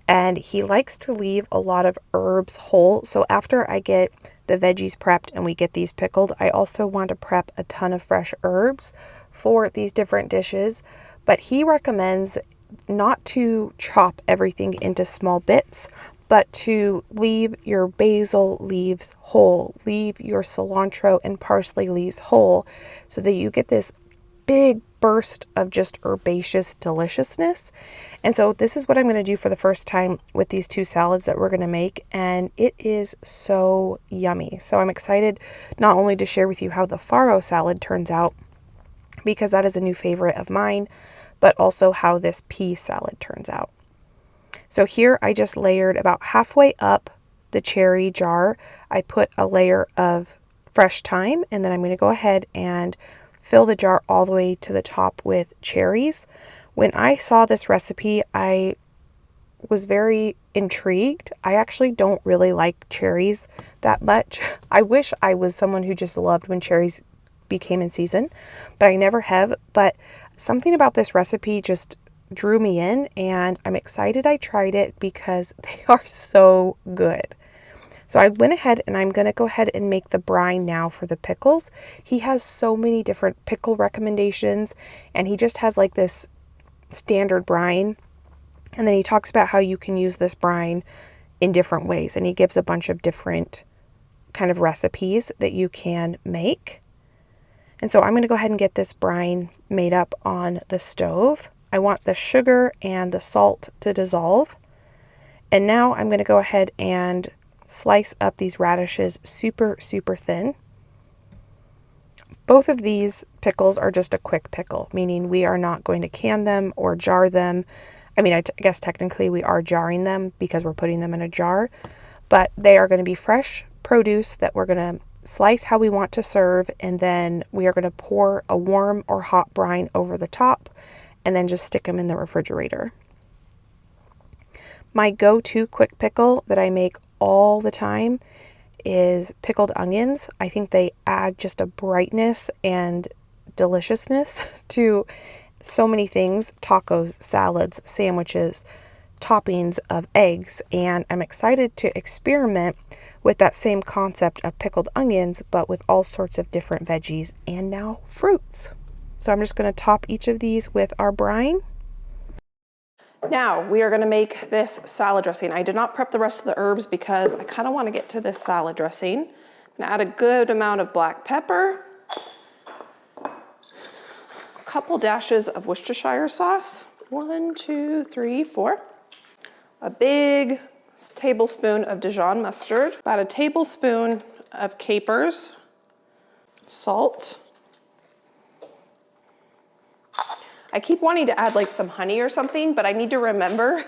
S1: and he likes to leave a lot of herbs whole. So after I get the veggies prepped and we get these pickled, I also want to prep a ton of fresh herbs for these different dishes. But he recommends not to chop everything into small bits, but to leave your basil leaves whole, leave your cilantro and parsley leaves whole, so that you get this big burst of just herbaceous deliciousness. And so this is what I'm going to do for the first time with these 2 salads that we're going to make, and it is so yummy. So I'm excited not only to share with you how the farro salad turns out, because that is a new favorite of mine, but also how this pea salad turns out. So here I just layered about halfway up the cherry jar. I put a layer of fresh thyme, and then I'm going to go ahead and fill the jar all the way to the top with cherries. When I saw this recipe, I was very intrigued. I actually don't really like cherries that much. I wish I was someone who just loved when cherries became in season, but I never have. But something about this recipe just drew me in, and I'm excited I tried it because they are so good. So I went ahead and I'm going to go ahead and make the brine now for the pickles. He has so many different pickle recommendations, and he just has like this standard brine. And then he talks about how you can use this brine in different ways. And he gives a bunch of different kind of recipes that you can make. And so I'm going to go ahead and get this brine made up on the stove. I want the sugar and the salt to dissolve. And now I'm going to go ahead and slice up these radishes super, super thin. Both of these pickles are just a quick pickle, meaning we are not going to can them or jar them.
S2: I mean, I guess technically we are jarring them because we're putting them in a jar, but they are going to be fresh produce that we're going to slice how we want to serve, and then we are going to pour a warm or hot brine over the top and then just stick them in the refrigerator. My go-to quick pickle that I make all the time is pickled onions. I think they add just a brightness and deliciousness to so many things: tacos, salads, sandwiches, toppings of eggs, and I'm excited to experiment with that same concept of pickled onions, but with all sorts of different veggies and now fruits. So I'm just going to top each of these with our brine.
S1: Now we are going to make this salad dressing. I did not prep the rest of the herbs because I kind of want to get to this salad dressing. I'm going to add a good amount of black pepper, a couple dashes of Worcestershire sauce, 1, 2, 3, 4, a big tablespoon of Dijon mustard, about a tablespoon of capers, salt. I keep wanting to add like some honey or something, but I need to remember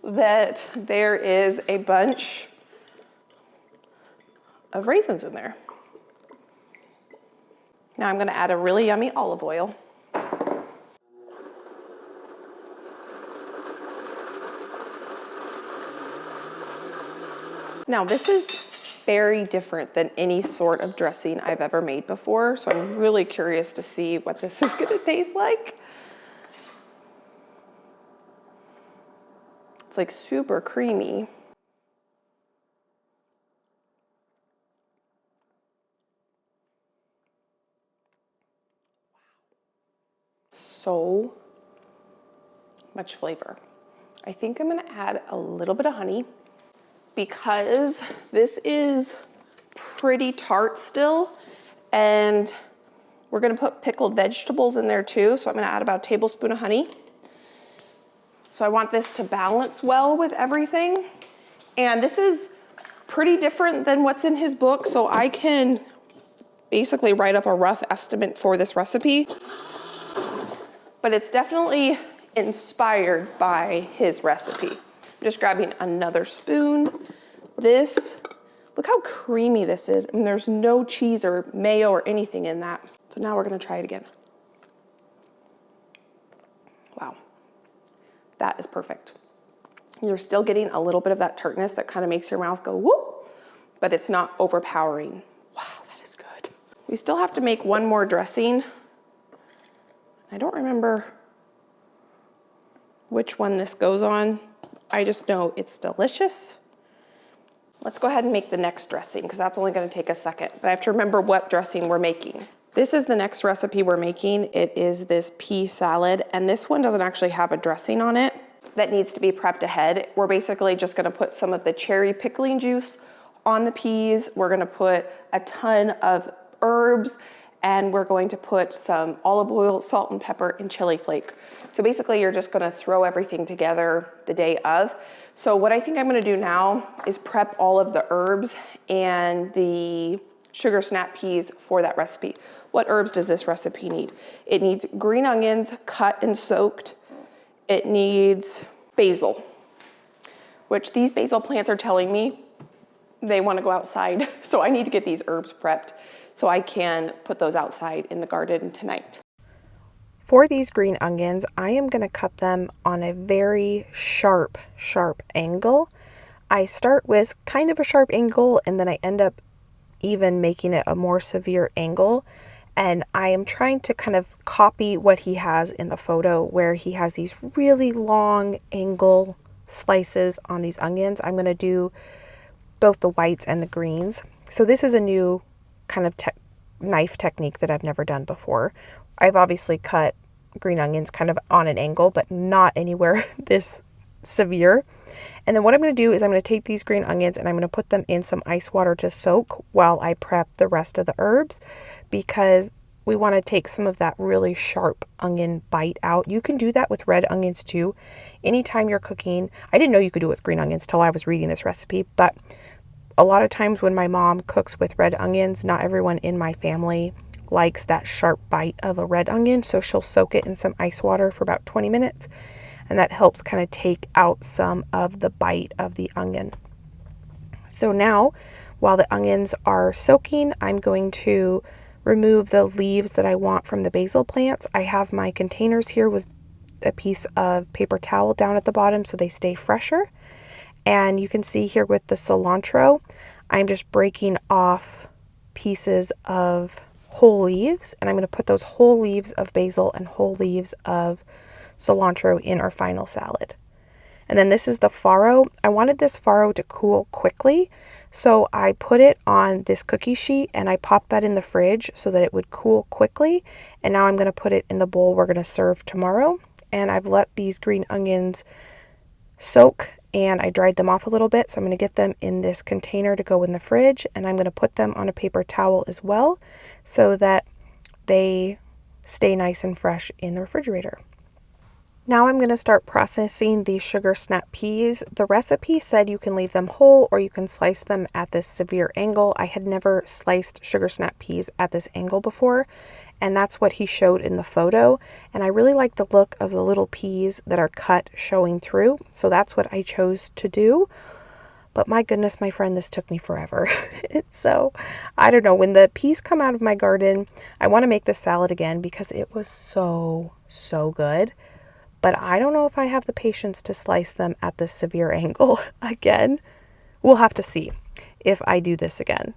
S1: that there is a bunch of raisins in there. Now I'm going to add a really yummy olive oil. Now this is very different than any sort of dressing I've ever made before, so I'm really curious to see what this is going to taste like. It's like super creamy. So much flavor. I think I'm going to add a little bit of honey because this is pretty tart still, and we're going to put pickled vegetables in there too. So I'm going to add about a tablespoon of honey. So I want this to balance well with everything. And this is pretty different than what's in his book, so I can basically write up a rough estimate for this recipe. But it's definitely inspired by his recipe. I'm just grabbing another spoon. Look how creamy this is. And there's no cheese or mayo or anything in that. So now we're gonna try it again. Wow, that is perfect. You're still getting a little bit of that tartness that kind of makes your mouth go whoop, but it's not overpowering. Wow, that is good. We still have to make one more dressing. I don't remember which one this goes on. I just know it's delicious. Let's go ahead and make the next dressing because that's only going to take a second, but I have to remember what dressing we're making. This is the next recipe we're making. It is this pea salad, and this one doesn't actually have a dressing on it that needs to be prepped ahead. We're basically just going to put some of the cherry pickling juice on the peas. We're going to put a ton of herbs, and we're going to put some olive oil, salt and pepper, and chili flake. So basically you're just gonna throw everything together the day of. So what I think I'm gonna do now is prep all of the herbs and the sugar snap peas for that recipe. What herbs does this recipe need? It needs green onions cut and soaked. It needs basil, which these basil plants are telling me they wanna go outside. So I need to get these herbs prepped so I can put those outside in the garden tonight.
S2: For these green onions, I am going to cut them on a very sharp angle. I start with kind of a sharp angle and then I end up even making it a more severe angle. And I am trying to kind of copy what he has in the photo where he has these really long angle slices on these onions. I'm going to do both the whites and the greens. So this is a new kind of knife technique that I've never done before. I've obviously cut green onions kind of on an angle, but not anywhere this severe. And then what I'm going to do is I'm going to take these green onions and I'm going to put them in some ice water to soak while I prep the rest of the herbs, because we want to take some of that really sharp onion bite out. You can do that with red onions too. Anytime you're cooking, I didn't know you could do it with green onions till I was reading this recipe, but a lot of times when my mom cooks with red onions, not everyone in my family likes that sharp bite of a red onion, so she'll soak it in some ice water for about 20 minutes. and that helps kind of take out some of the bite of the onion. So now, while the onions are soaking, I'm going to remove the leaves that I want from the basil plants. I have my containers here with a piece of paper towel down at the bottom so they stay fresher. And you can see here with the cilantro, I'm just breaking off pieces of whole leaves, and I'm going to put those whole leaves of basil and whole leaves of cilantro in our final salad. And then this is the farro. I wanted this farro to cool quickly, so I put it on this cookie sheet and I popped that in the fridge so that it would cool quickly. And now I'm going to put it in the bowl we're going to serve tomorrow. And I've let these green onions soak and I dried them off a little bit, so I'm going to get them in this container to go in the fridge, and I'm going to put them on a paper towel as well so that they stay nice and fresh in the refrigerator. Now I'm going to start processing these sugar snap peas. The recipe said you can leave them whole or you can slice them at this severe angle. I had never sliced sugar snap peas at this angle before, and that's what he showed in the photo. And I really like the look of the little peas that are cut showing through, so that's what I chose to do. But my goodness, my friend, this took me forever. So I don't know, when the peas come out of my garden, I want to make this salad again because it was so good. But I don't know if I have the patience to slice them at this severe angle again. We'll have to see if I do this again.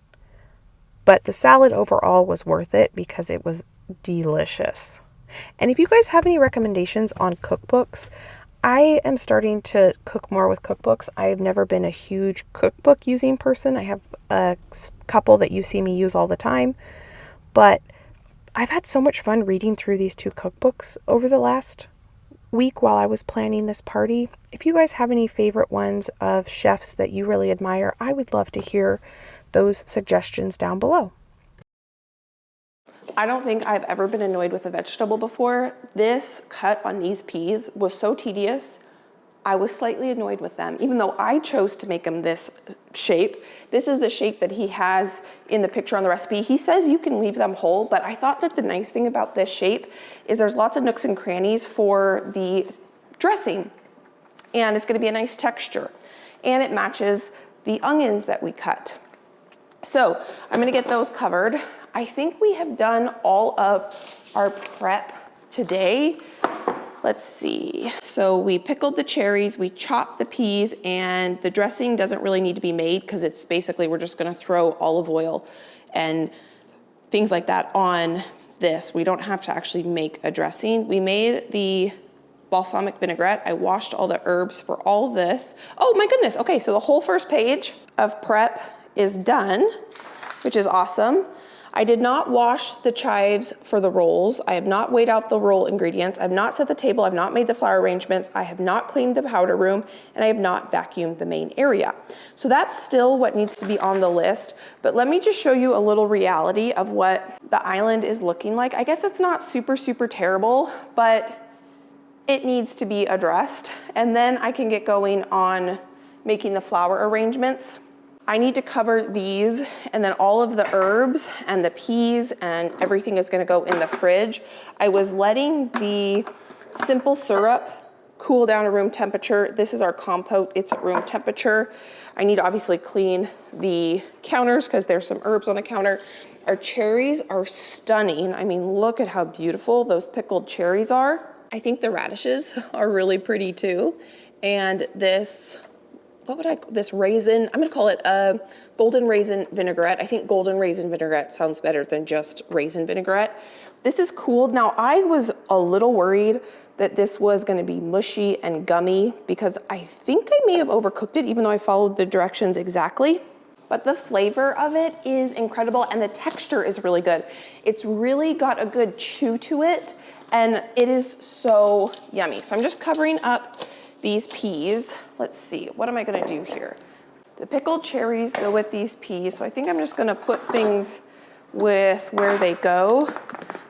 S2: But the salad overall was worth it because it was delicious. And if you guys have any recommendations on cookbooks, I am starting to cook more with cookbooks. I've never been a huge cookbook using person. I have a couple that you see me use all the time. But I've had so much fun reading through these two cookbooks over the last week while I was planning this party. If you guys have any favorite ones of chefs that you really admire, I would love to hear those suggestions down below.
S1: I don't think I've ever been annoyed with a vegetable before. This cut on these peas was so tedious. I was slightly annoyed with them, even though I chose to make them this shape. This is the shape that he has in the picture on the recipe. He says you can leave them whole, but I thought that the nice thing about this shape is there's lots of nooks and crannies for the dressing, and it's gonna be a nice texture, and it matches the onions that we cut. So I'm gonna get those covered. I think we have done all of our prep today. Let's see. So we pickled the cherries, we chopped the peas, and the dressing doesn't really need to be made because it's basically, we're just gonna throw olive oil and things like that on this. We don't have to actually make a dressing. We made the balsamic vinaigrette. I washed all the herbs for all of this. Oh my goodness, okay, so the whole first page of prep is done, which is awesome. I did not wash the chives for the rolls. I have not weighed out the roll ingredients. I've not set the table. I've not made the flour arrangements. I have not cleaned the powder room, and I have not vacuumed the main area. So that's still what needs to be on the list. But let me just show you a little reality of what the island is looking like. I guess it's not super terrible, but it needs to be addressed. And then I can get going on making the flour arrangements. I need to cover these, and then all of the herbs and the peas and everything is gonna go in the fridge. I was letting the simple syrup cool down to room temperature. This is our compote, it's at room temperature. I need to obviously clean the counters because there's some herbs on the counter. Our cherries are stunning. I mean, look at how beautiful those pickled cherries are. I think the radishes are really pretty too. And this, this raisin, I'm gonna call it a golden raisin vinaigrette. I think golden raisin vinaigrette sounds better than just raisin vinaigrette. This is cooled. Now, I was a little worried that this was gonna be mushy and gummy because I think I may have overcooked it even though I followed the directions exactly. But the flavor of it is incredible and the texture is really good. It's really got a good chew to it and it is so yummy. So I'm just covering up these peas. Let's see, what am I gonna do here? The pickled cherries go with these peas, so I think I'm just gonna put things with where they go.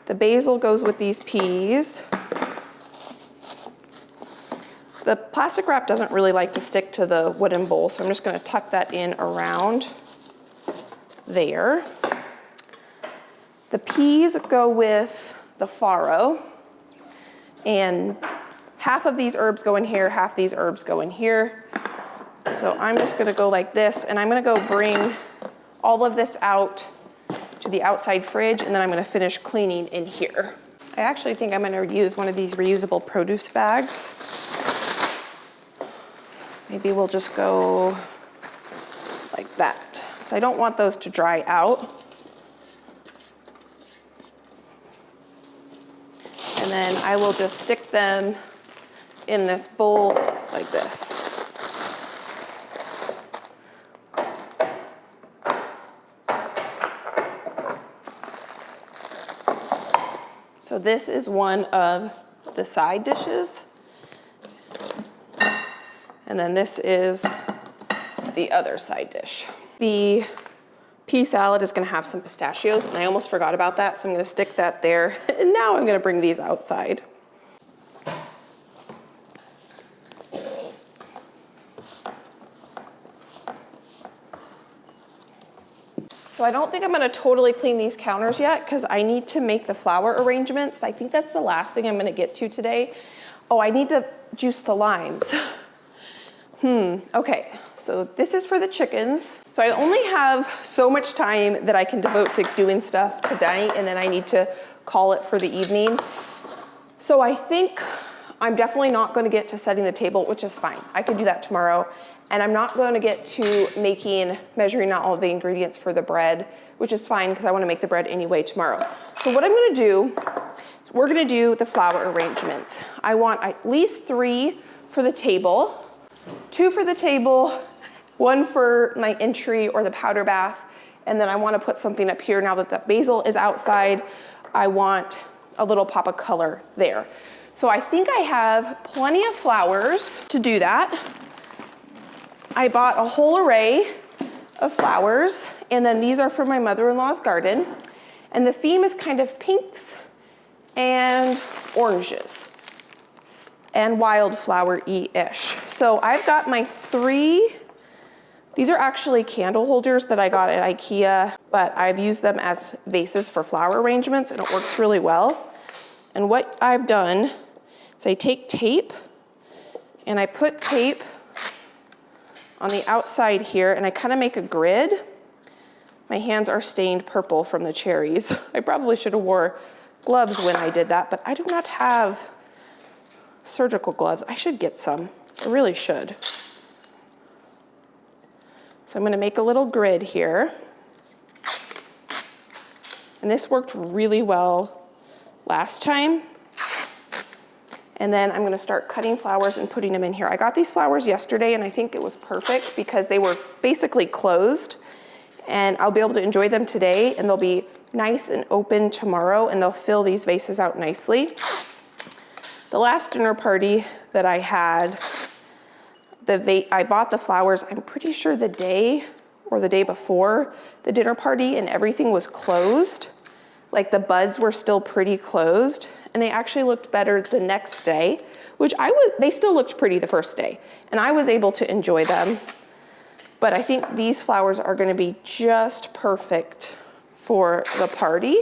S1: The basil goes with these peas. The plastic wrap doesn't really like to stick to the wooden bowl, so I'm just gonna tuck that in around there. The peas go with the farro, and half of these herbs go in here, half these herbs go in here. So I'm just gonna go like this, and I'm gonna go bring all of this out to the outside fridge, and then I'm gonna finish cleaning in here. I actually think I'm gonna use one of these reusable produce bags. Maybe we'll just go like that. So I don't want those to dry out. And then I will just stick them in this bowl like this. So this is one of the side dishes. And then this is the other side dish. The pea salad is gonna have some pistachios, and I almost forgot about that, so I'm gonna stick that there. And now I'm gonna bring these outside. So I don't think I'm gonna totally clean these counters yet because I need to make the flower arrangements. I think that's the last thing I'm gonna get to today. Oh, I need to juice the limes. Okay, so this is for the chickens. So I only have so much time that I can devote to doing stuff tonight, and then I need to call it for the evening. So I think I'm definitely not gonna get to setting the table, which is fine. I can do that tomorrow. And I'm not gonna get to measuring out all the ingredients for the bread, which is fine because I wanna make the bread anyway tomorrow. So what I'm gonna do is we're gonna do the flower arrangements. I want at least 3 for the table, 2 for the table, 1 for my entry or the powder bath, and then I wanna put something up here now that the basil is outside. I want a little pop of color there. So I think I have plenty of flowers to do that. I bought a whole array of flowers, and then these are from my mother-in-law's garden. And the theme is kind of pinks and oranges and wildflower-y-ish. So I've got my 3, these are actually candle holders that I got at IKEA, but I've used them as vases for flower arrangements, and it works really well. And what I've done is I take tape, and I put tape on the outside here, and I kind of make a grid. My hands are stained purple from the cherries. I probably should have wore gloves when I did that, but I do not have surgical gloves. I should get some. I really should. So I'm gonna make a little grid here. And this worked really well last time. And then I'm gonna start cutting flowers and putting them in here. I got these flowers yesterday, and I think it was perfect because they were basically closed, and I'll be able to enjoy them today, and they'll be nice and open tomorrow, and they'll fill these vases out nicely. The last dinner party that I had, I bought the flowers, I'm pretty sure the day or the day before the dinner party, and everything was closed. Like the buds were still pretty closed, and they actually looked better the next day, which they still looked pretty the first day, and I was able to enjoy them. But I think these flowers are gonna be just perfect for the party.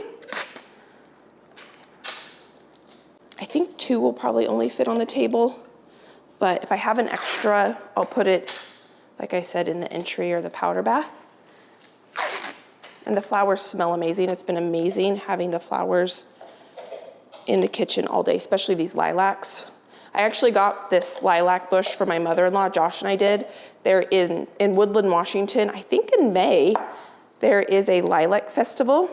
S1: I think 2 will probably only fit on the table, but if I have an extra, I'll put it, like I said, in the entry or the powder bath. And the flowers smell amazing. It's been amazing having the flowers in the kitchen all day, especially these lilacs. I actually got this lilac bush for my mother-in-law, Josh and I did. They're in Woodland, Washington. I think in May, there is a lilac festival.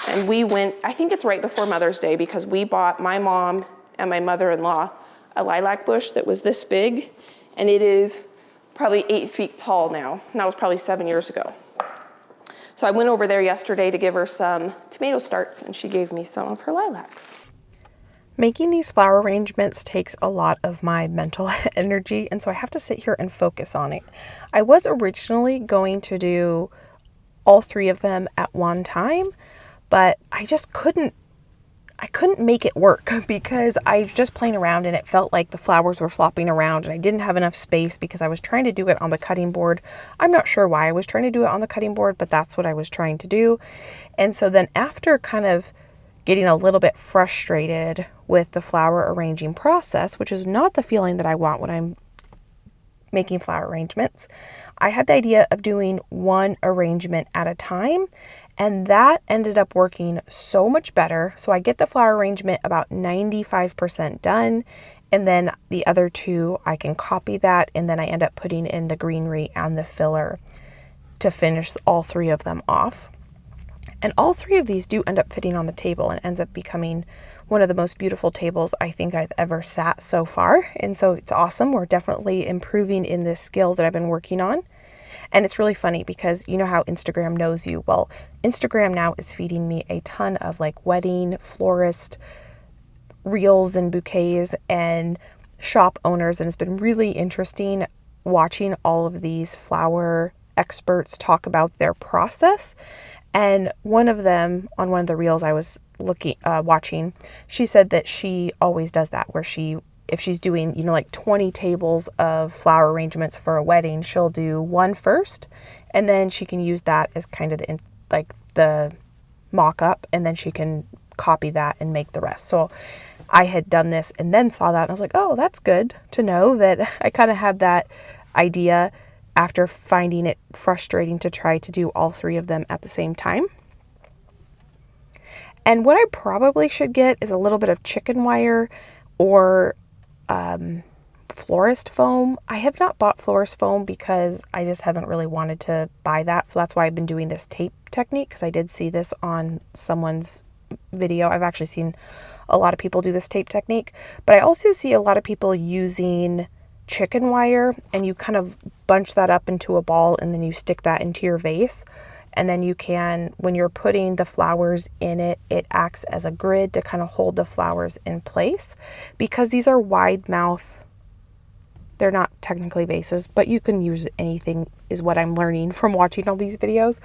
S1: And we went, I think it's right before Mother's Day, because we bought, my mom and my mother-in-law, a lilac bush that was this big, and it is probably 8 feet tall now. And that was probably 7 years ago. So I went over there yesterday to give her some tomato starts, and she gave me some of her lilacs.
S2: Making these flower arrangements takes a lot of my mental energy, and so I have to sit here and focus on it. I was originally going to do all 3 of them at one time, but I just couldn't make it work because I was just playing around, and it felt like the flowers were flopping around, and I didn't have enough space because I was trying to do it on the cutting board. I'm not sure why I was trying to do it on the cutting board, but that's what I was trying to do. And so then after kind of getting a little bit frustrated with the flower arranging process, which is not the feeling that I want when I'm making flower arrangements, I had the idea of doing one arrangement at a time, and that ended up working so much better. So I get the flower arrangement about 95% done, and then the other two, I can copy that, and then I end up putting in the greenery and the filler to finish all three of them off. And all three of these do end up fitting on the table and ends up becoming one of the most beautiful tables I think I've ever sat so far. And so it's awesome. We're definitely improving in this skill that I've been working on. And it's really funny because you know how Instagram knows you? Well, Instagram now is feeding me a ton of like wedding, florist, reels and bouquets and shop owners. And it's been really interesting watching all of these flower experts talk about their process. And one of them, on one of the reels I was watching, she said that she always does that, where if she's doing, like 20 tables of flower arrangements for a wedding, she'll do one first, and then she can use that as kind of the mock-up, and then she can copy that and make the rest. So I had done this and then saw that, and I was like, oh, that's good to know that I kind of had that idea after finding it frustrating to try to do all three of them at the same time. And what I probably should get is a little bit of chicken wire or florist foam. I have not bought florist foam because I just haven't really wanted to buy that. So that's why I've been doing this tape technique, because I did see this on someone's video. I've actually seen a lot of people do this tape technique, but I also see a lot of people using chicken wire, and you kind of bunch that up into a ball and then you stick that into your vase, and then you can, when you're putting the flowers in it, it acts as a grid to kind of hold the flowers in place. Because these are wide mouth, they're not technically vases, but you can use anything, is what I'm learning from watching all these videos,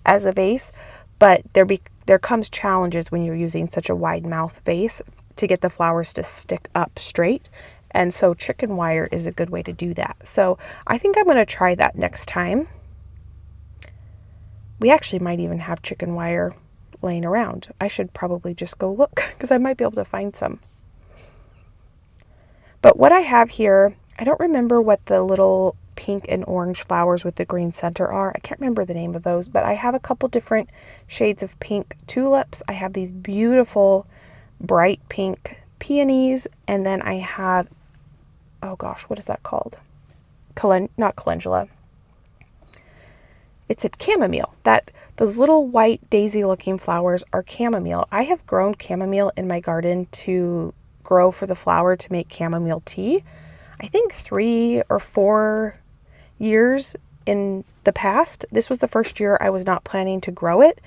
S2: as a vase. But there comes challenges when you're using such a wide mouth vase to get the flowers to stick up straight. And so chicken wire is a good way to do that. So I think I'm going to try that next time. We actually might even have chicken wire laying around. I should probably just go look, because I might be able to find some. But what I have here, I don't remember what the little pink and orange flowers with the green center are. I can't remember the name of those, but I have a couple different shades of pink tulips. I have these beautiful bright pink peonies, and then I have, oh gosh, what is that called? Not calendula. It's a chamomile. Those little white daisy looking flowers are chamomile. I have grown chamomile in my garden to grow for the flower to make chamomile tea. I think 3 or 4 years in the past. This was the first year I was not planning to grow it.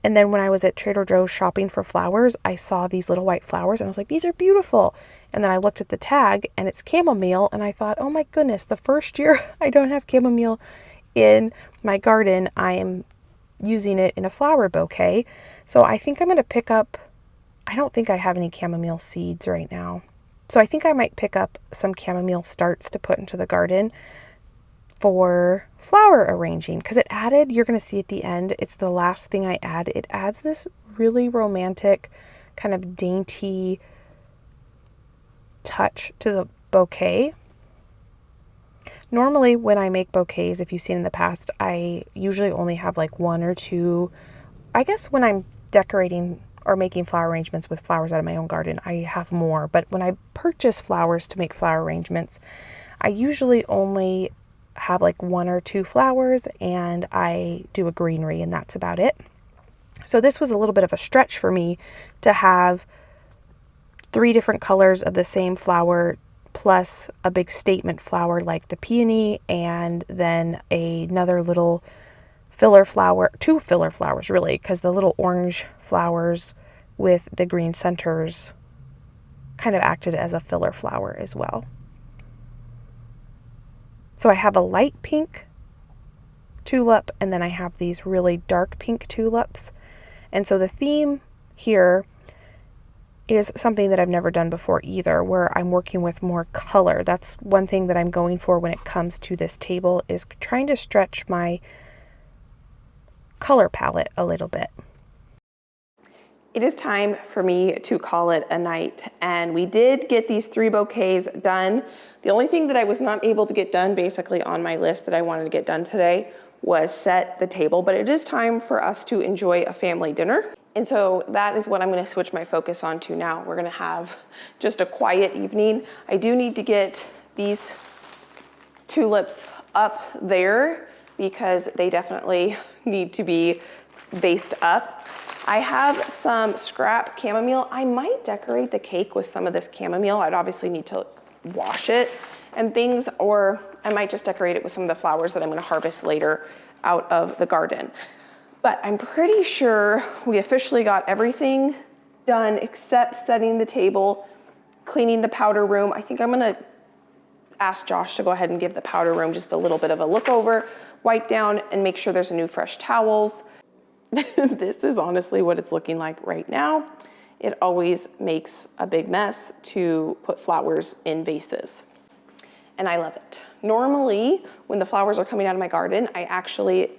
S2: And then when I was at Trader Joe's shopping for flowers, I saw these little white flowers and I was like, these are beautiful. And then I looked at the tag and it's chamomile, and I thought, oh my goodness, the first year I don't have chamomile in my garden, I am using it in a flower bouquet. So I think I'm going to pick up, I don't think I have any chamomile seeds right now. So I think I might pick up some chamomile starts to put into the garden for flower arranging, because it added, you're going to see at the end, it's the last thing I add. It adds this really romantic, kind of dainty touch to the bouquet. Normally when I make bouquets, if you've seen in the past, I usually only have like 1 or 2. I guess when I'm decorating or making flower arrangements with flowers out of my own garden, I have more. But when I purchase flowers to make flower arrangements, I usually only have like 1 or 2 flowers, and I do a greenery, and that's about it. So this was a little bit of a stretch for me to have 3 different colors of the same flower, plus a big statement flower like the peony, and then another little filler flower, 2 filler flowers really, because the little orange flowers with the green centers kind of acted as a filler flower as well. So I have a light pink tulip, and then I have these really dark pink tulips. And so the theme here is something that I've never done before either, where I'm working with more color. That's one thing that I'm going for when it comes to this table, is trying to stretch my color palette a little bit.
S1: it is time for me to call it a night. And we did get these 3 bouquets done. The only thing that I was not able to get done basically on my list that I wanted to get done today was set the table, but it is time for us to enjoy a family dinner. And so that is what I'm gonna switch my focus on to now. We're gonna have just a quiet evening. I do need to get these tulips up there because they definitely need to be vased up. I have some scrap chamomile. I might decorate the cake with some of this chamomile. I'd obviously need to wash it and things, or I might just decorate it with some of the flowers that I'm gonna harvest later out of the garden. But I'm pretty sure we officially got everything done except setting the table, cleaning the powder room. I think I'm gonna ask Josh to go ahead and give the powder room just a little bit of a look over, wipe down, and make sure there's new fresh towels. This is honestly what it's looking like right now. It always makes a big mess to put flowers in vases, and I love it. Normally, when the flowers are coming out of my garden, I actually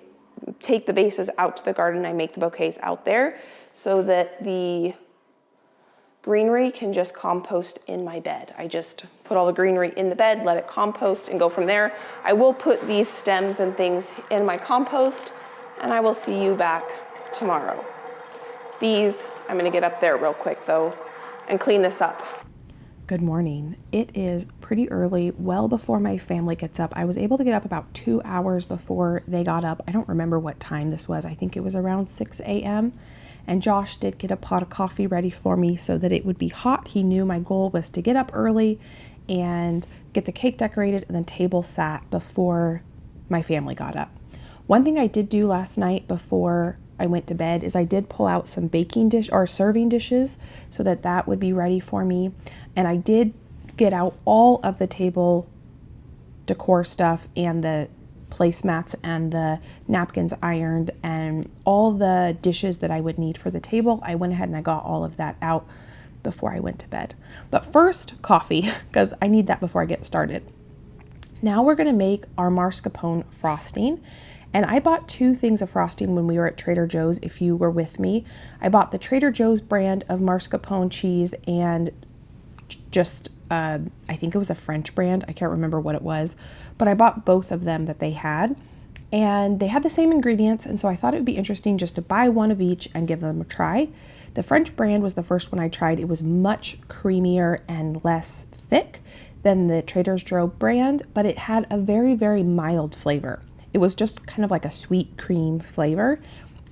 S1: take the vases out to the garden. I make the bouquets out there so that the greenery can just compost in my bed. I just put all the greenery in the bed, let it compost, and go from there. I will put these stems and things in my compost, and I will see you back tomorrow. These, I'm gonna get up there real quick though and clean this up.
S2: Good morning. It is pretty early, well before my family gets up. I was able to get up about 2 hours before they got up. I don't remember what time this was. I think it was around 6 a.m. And Josh did get a pot of coffee ready for me so that it would be hot. He knew my goal was to get up early and get the cake decorated and the table sat before my family got up. One thing I did do last night before I went to bed is I did pull out some baking dish or serving dishes so that that would be ready for me. And I did get out all of the table decor stuff and the placemats and the napkins ironed and all the dishes that I would need for the table. I went ahead and I got all of that out before I went to bed. But first, coffee, because I need that before I get started. Now we're gonna make our mascarpone frosting. And I bought 2 things of frosting when we were at Trader Joe's, if you were with me. I bought the Trader Joe's brand of mascarpone cheese and just, I think it was a French brand. I can't remember what it was, but I bought both of them that they had. And they had the same ingredients, and so I thought it would be interesting just to buy one of each and give them a try. The French brand was the first one I tried. It was much creamier and less thick than the Trader Joe's brand, but it had a very, very mild flavor. It was just kind of like a sweet cream flavor.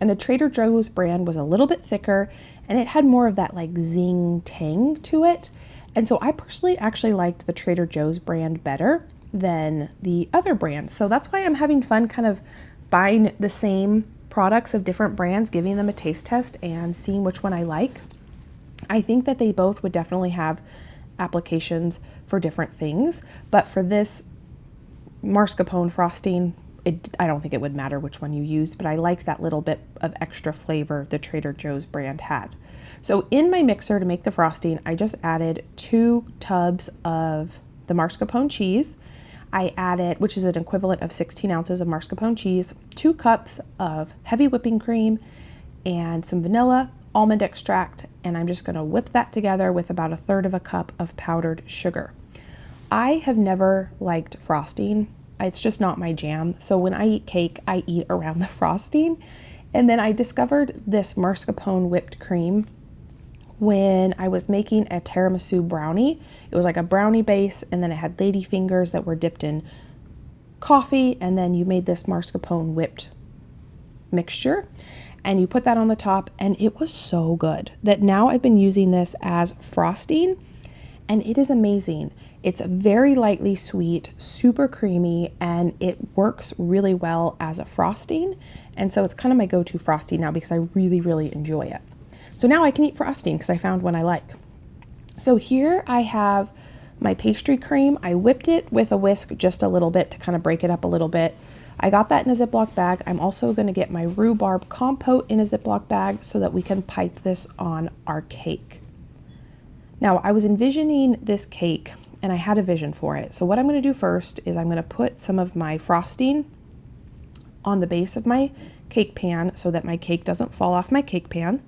S2: And the Trader Joe's brand was a little bit thicker and it had more of that like zing tang to it. And so I personally actually liked the Trader Joe's brand better than the other brand. So that's why I'm having fun kind of buying the same products of different brands, giving them a taste test and seeing which one I like. I think that they both would definitely have applications for different things, but for this mascarpone frosting, I don't think it would matter which one you use, but I liked that little bit of extra flavor the Trader Joe's brand had. So in my mixer to make the frosting, I just added 2 tubs of the mascarpone cheese. I added, which is an equivalent of 16 ounces of mascarpone cheese, 2 cups of heavy whipping cream, and some vanilla, almond extract, and I'm just gonna whip that together with about 1/3 cup of powdered sugar. I have never liked frosting. It's just not my jam. So when I eat cake, I eat around the frosting. And then I discovered this mascarpone whipped cream when I was making a tiramisu brownie. It was like a brownie base, and then it had lady fingers that were dipped in coffee, and then you made this mascarpone whipped mixture, and you put that on the top, and it was so good that now I've been using this as frosting, and it is amazing. It's very lightly sweet, super creamy, and it works really well as a frosting. And so it's kind of my go-to frosting now because I really, really enjoy it. So now I can eat frosting because I found one I like. So here I have my pastry cream. I whipped it with a whisk just a little bit to kind of break it up a little bit. I got that in a Ziploc bag. I'm also going to get my rhubarb compote in a Ziploc bag so that we can pipe this on our cake. Now I was envisioning this cake and I had a vision for it. So what I'm going to do first is I'm going to put some of my frosting on the base of my cake pan so that my cake doesn't fall off my cake pan.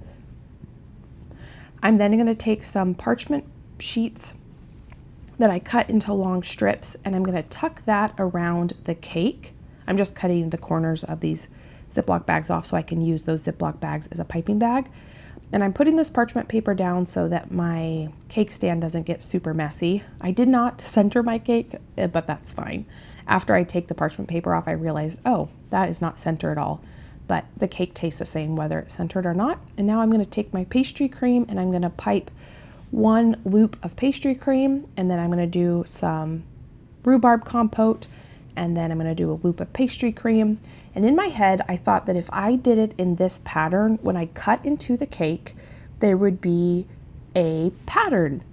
S2: I'm then going to take some parchment sheets that I cut into long strips, and I'm going to tuck that around the cake. I'm just cutting the corners of these Ziploc bags off so I can use those Ziploc bags as a piping bag. And I'm putting this parchment paper down so that my cake stand doesn't get super messy. I did not center my cake, but that's fine. After I take the parchment paper off, I realized, oh, that is not center at all. But the cake tastes the same whether it's centered or not. And now I'm going to take my pastry cream and I'm going to pipe one loop of pastry cream, and then I'm going to do some rhubarb compote, and then I'm going to do a loop of pastry cream. And in my head, I thought that if I did it in this pattern, when I cut into the cake, there would be a pattern,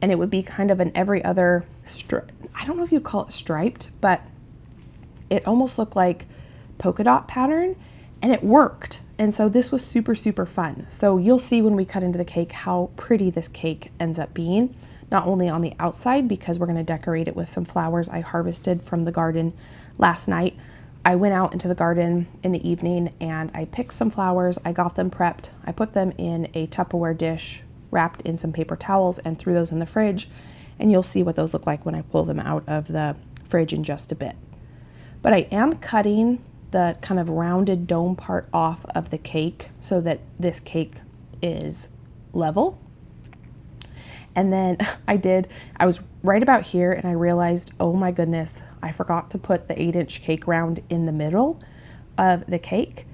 S2: and it would be kind of an every other, I don't know if you'd call it striped, but it almost looked like polka dot pattern, and it worked. And so this was super, super fun. So you'll see when we cut into the cake how pretty this cake ends up being, not only on the outside, because we're going to decorate it with some flowers I harvested from the garden last night. I went out into the garden in the evening and I picked some flowers. I got them prepped. I put them in a Tupperware dish wrapped in some paper towels and threw those in the fridge. And you'll see what those look like when I pull them out of the fridge in just a bit. But I am cutting the kind of rounded dome part off of the cake so that this cake is level. And then I was right about here and I realized, oh my goodness, I forgot to put the 8-inch cake round in the middle of the cake,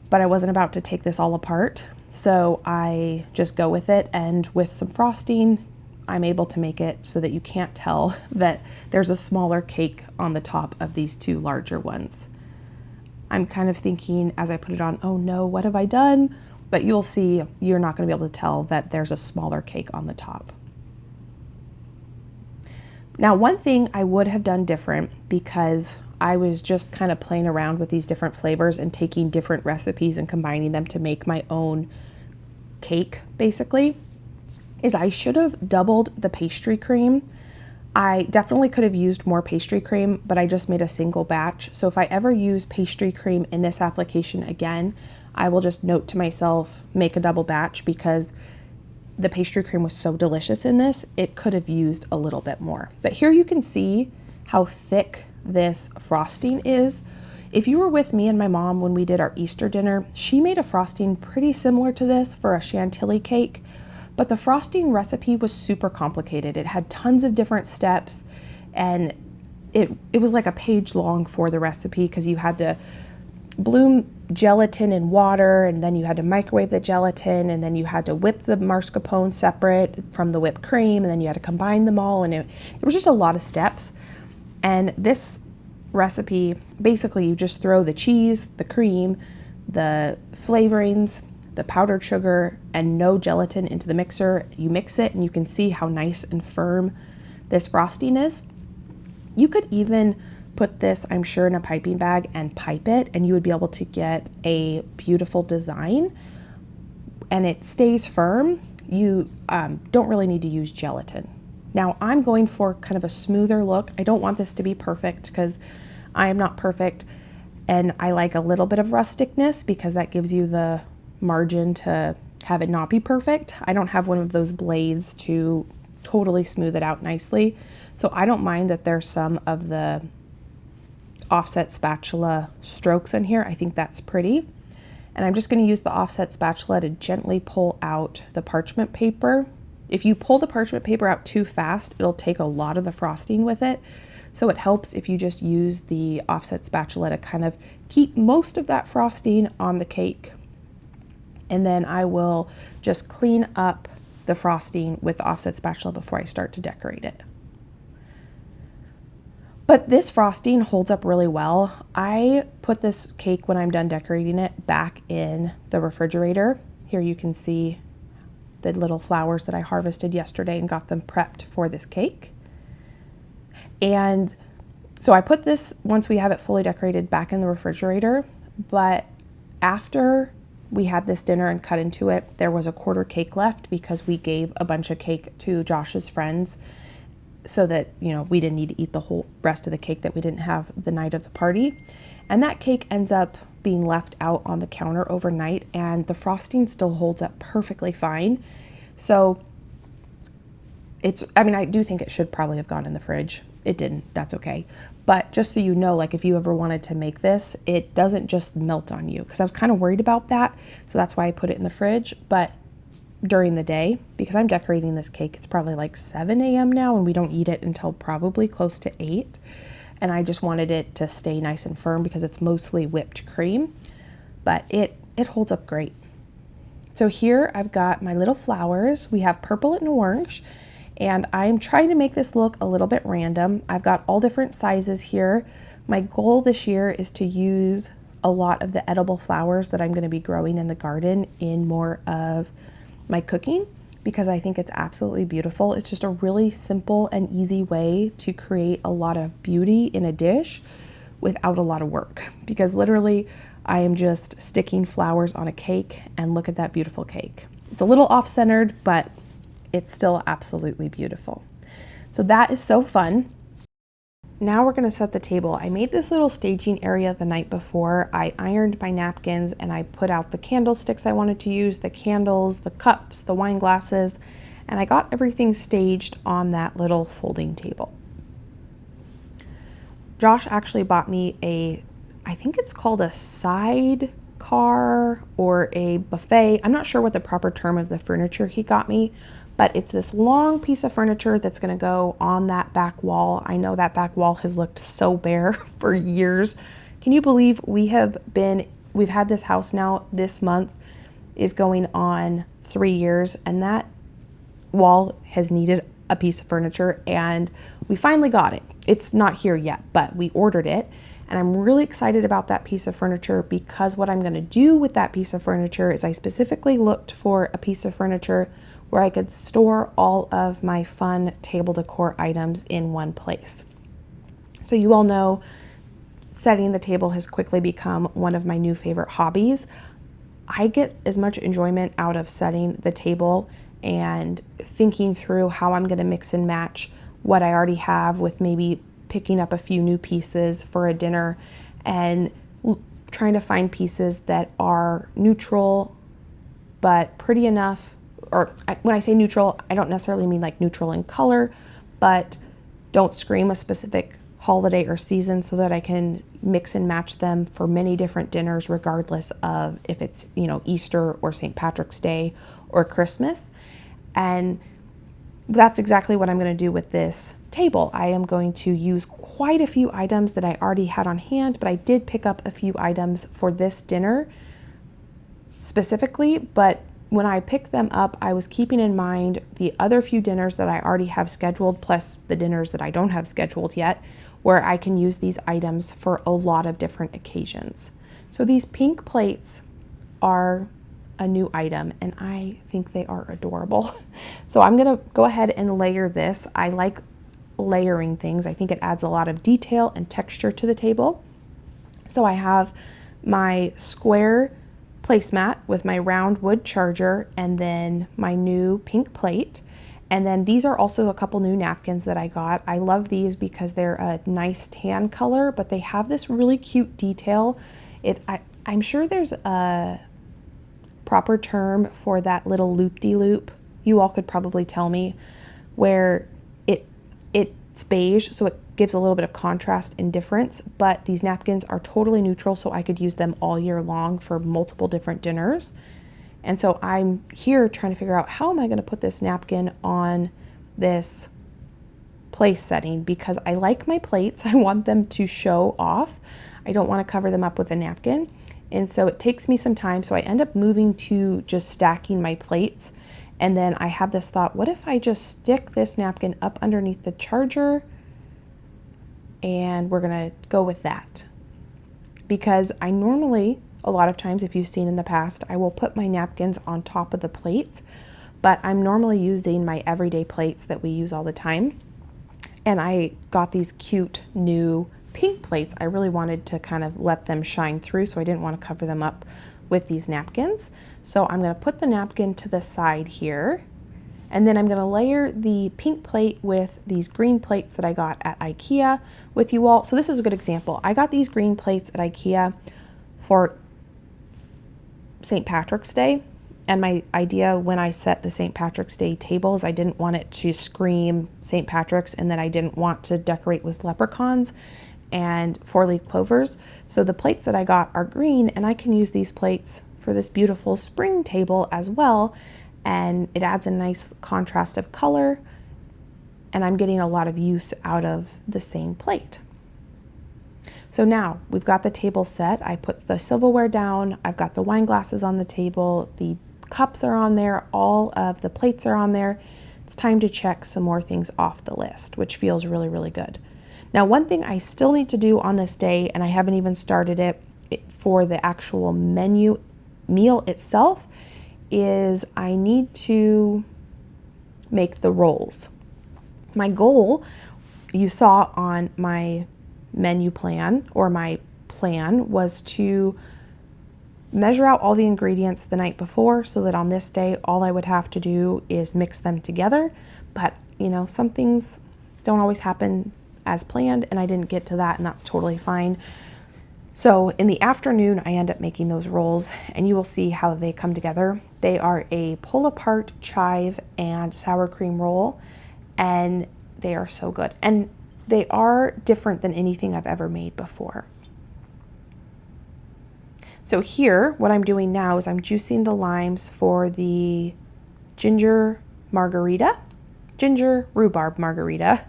S2: but I wasn't about to take this all apart. So I just go with it, and with some frosting, I'm able to make it so that you can't tell that there's a smaller cake on the top of these two larger ones. I'm kind of thinking as I put it on, oh no, what have I done? But you'll see, you're not going to be able to tell that there's a smaller cake on the top. Now, one thing I would have done different, because I was just kind of playing around with these different flavors and taking different recipes and combining them to make my own cake, basically, is I should have doubled the pastry cream. I definitely could have used more pastry cream, but I just made a single batch. So if I ever use pastry cream in this application again, I will just note to myself, make a double batch, because the pastry cream was so delicious in this, it could have used a little bit more. But here you can see how thick this frosting is. If you were with me and my mom when we did our Easter dinner, she made a frosting pretty similar to this for a chantilly cake. But the frosting recipe was super complicated. It had tons of different steps, and it was like a page long for the recipe, because you had to bloom gelatin in water, and then you had to microwave the gelatin, and then you had to whip the mascarpone separate from the whipped cream, and then you had to combine them all, and there was just a lot of steps. And this recipe, basically you just throw the cheese, the cream, the flavorings, the powdered sugar, and no gelatin into the mixer. You mix it, and you can see how nice and firm this frosting is. You could even put this, I'm sure, in a piping bag and pipe it, and you would be able to get a beautiful design, and it stays firm. You don't really need to use gelatin. Now I'm going for kind of a smoother look. I don't want this to be perfect, because I am not perfect, and I like a little bit of rusticness, because that gives you the margin to have it not be perfect. I don't have one of those blades to totally smooth it out nicely, so I don't mind that there's some of the offset spatula strokes in here. I think that's pretty. And I'm just going to use the offset spatula to gently pull out the parchment paper. If you pull the parchment paper out too fast, it'll take a lot of the frosting with it. So it helps if you just use the offset spatula to kind of keep most of that frosting on the cake. And then I will just clean up the frosting with the offset spatula before I start to decorate it. But this frosting holds up really well. I put this cake, when I'm done decorating it, back in the refrigerator. Here you can see the little flowers that I harvested yesterday and got them prepped for this cake. And so I put this, once we have it fully decorated, back in the refrigerator. But after we had this dinner and cut into it, there was a quarter cake left, because we gave a bunch of cake to Josh's friends, so that, you know, we didn't need to eat the whole rest of the cake that we didn't have the night of the party. And that cake ends up being left out on the counter overnight, and the frosting still holds up perfectly fine. So I mean, I do think it should probably have gone in the fridge. It didn't, that's okay. But just so you know, like if you ever wanted to make this, it doesn't just melt on you, because I was kind of worried about that. So that's why I put it in the fridge. But during the day, because I'm decorating this cake, it's probably like 7 a.m. now, and we don't eat it until probably close to 8. And I just wanted it to stay nice and firm because it's mostly whipped cream, but it holds up great. So here I've got my little flowers. We have purple and orange, and I'm trying to make this look a little bit random. I've got all different sizes here. My goal this year is to use a lot of the edible flowers that I'm going to be growing in the garden in more of my cooking, because I think it's absolutely beautiful. It's just a really simple and easy way to create a lot of beauty in a dish without a lot of work, because literally I am just sticking flowers on a cake, and look at that beautiful cake. It's a little off-centered, but it's still absolutely beautiful. So that is so fun. Now we're going to set the table. I made this little staging area the night before. I ironed my napkins and I put out the candlesticks I wanted to use, the candles, the cups, the wine glasses, and I got everything staged on that little folding table. Josh actually bought me I think it's called a sidecar or a buffet. I'm not sure what the proper term of the furniture he got me, but it's this long piece of furniture that's going to go on that back wall. I know that back wall has looked so bare for years. Can you believe we've had this house now, this month is going on 3 years, and that wall has needed a piece of furniture, and we finally got it. It's not here yet, but we ordered it, and I'm really excited about that piece of furniture, because what I'm going to do with that piece of furniture is I specifically looked for a piece of furniture where I could store all of my fun table decor items in one place. So you all know setting the table has quickly become one of my new favorite hobbies. I get as much enjoyment out of setting the table and thinking through how I'm going to mix and match what I already have with maybe picking up a few new pieces for a dinner, and trying to find pieces that are neutral but pretty enough. Or when I say neutral, I don't necessarily mean like neutral in color, but don't scream a specific holiday or season, so that I can mix and match them for many different dinners, regardless of if it's, Easter or St. Patrick's Day or Christmas. And that's exactly what I'm going to do with this table. I am going to use quite a few items that I already had on hand, but I did pick up a few items for this dinner specifically, but when I picked them up, I was keeping in mind the other few dinners that I already have scheduled, plus the dinners that I don't have scheduled yet, where I can use these items for a lot of different occasions. So these pink plates are a new item, and I think they are adorable. So I'm gonna go ahead and layer this. I like layering things. I think it adds a lot of detail and texture to the table. So I have my square placemat with my round wood charger, and then my new pink plate. And then these are also a couple new napkins that I got. I love these because they're a nice tan color, but they have this really cute detail. I'm sure there's a proper term for that little loop-de-loop. You all could probably tell me, where it's beige, so it gives a little bit of contrast and difference, but these napkins are totally neutral, so I could use them all year long for multiple different dinners. And so I'm here trying to figure out, how am I going to put this napkin on this place setting, because I like my plates. I want them to show off. I don't want to cover them up with a napkin. And so it takes me some time. So I end up moving to just stacking my plates. And then I have this thought, what if I just stick this napkin up underneath the charger? And we're going to go with that. Because I normally, a lot of times, if you've seen in the past, I will put my napkins on top of the plates, but I'm normally using my everyday plates that we use all the time. And I got these cute new pink plates. I really wanted to kind of let them shine through, so I didn't want to cover them up with these napkins. So I'm going to put the napkin to the side here, and then I'm going to layer the pink plate with these green plates that I got at IKEA with you all. So this is a good example. I got these green plates at IKEA for St. Patrick's Day, And my idea when I set the St. Patrick's Day tables, I didn't want it to scream St. Patrick's, and then I didn't want to decorate with leprechauns and four-leaf clovers. So the plates that I got are green, and I can use these plates for this beautiful spring table as well. And it adds a nice contrast of color, and I'm getting a lot of use out of the same plate. So now we've got the table set. I put the silverware down. I've got the wine glasses on the table. The cups are on there. All of the plates are on there. It's time to check some more things off the list, which feels really, really good. Now, one thing I still need to do on this day, and I haven't even started it for the actual meal itself, is I need to make the rolls. My goal, you saw on my menu plan, or my plan, was to measure out all the ingredients the night before so that on this day all I would have to do is mix them together. But you know, some things don't always happen as planned, and I didn't get to that, and that's totally fine. So in the afternoon I end up making those rolls, and you will see how they come together. They are a pull apart chive and sour cream roll, and they are so good, and they are different than anything I've ever made before. So here, what I'm doing now is I'm juicing the limes for the ginger rhubarb margarita.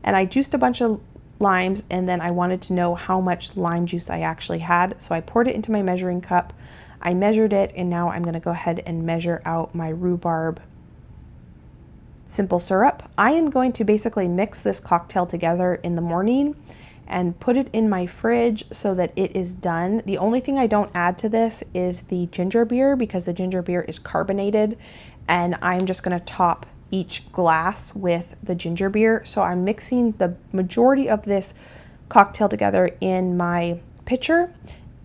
S2: And I juiced a bunch of limes, and then I wanted to know how much lime juice I actually had. So I poured it into my measuring cup. I measured it, and now I'm going to go ahead and measure out my rhubarb simple syrup. I am going to basically mix this cocktail together in the morning and put it in my fridge so that it is done. The only thing I don't add to this is the ginger beer, because the ginger beer is carbonated, and I'm just going to top each glass with the ginger beer. So I'm mixing the majority of this cocktail together in my pitcher.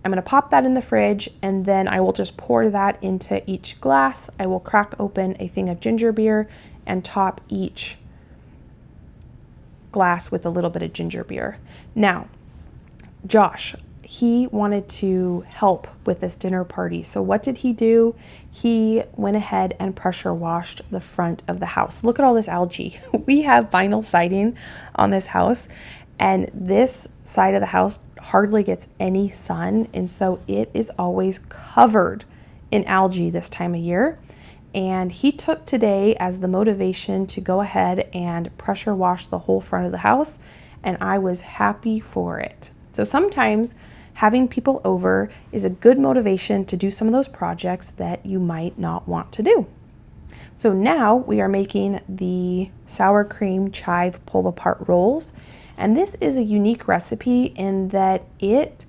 S2: I'm going to pop that in the fridge, and then I will just pour that into each glass. I will crack open a thing of ginger beer and top each glass with a little bit of ginger beer. Now, Josh, he wanted to help with this dinner party. So what did he do? He went ahead and pressure washed the front of the house. Look at all this algae. We have vinyl siding on this house, and this side of the house hardly gets any sun, and so it is always covered in algae this time of year. And he took today as the motivation to go ahead and pressure wash the whole front of the house, and I was happy for it. So sometimes having people over is a good motivation to do some of those projects that you might not want to do. So now we are making the sour cream chive pull apart rolls, and this is a unique recipe in that it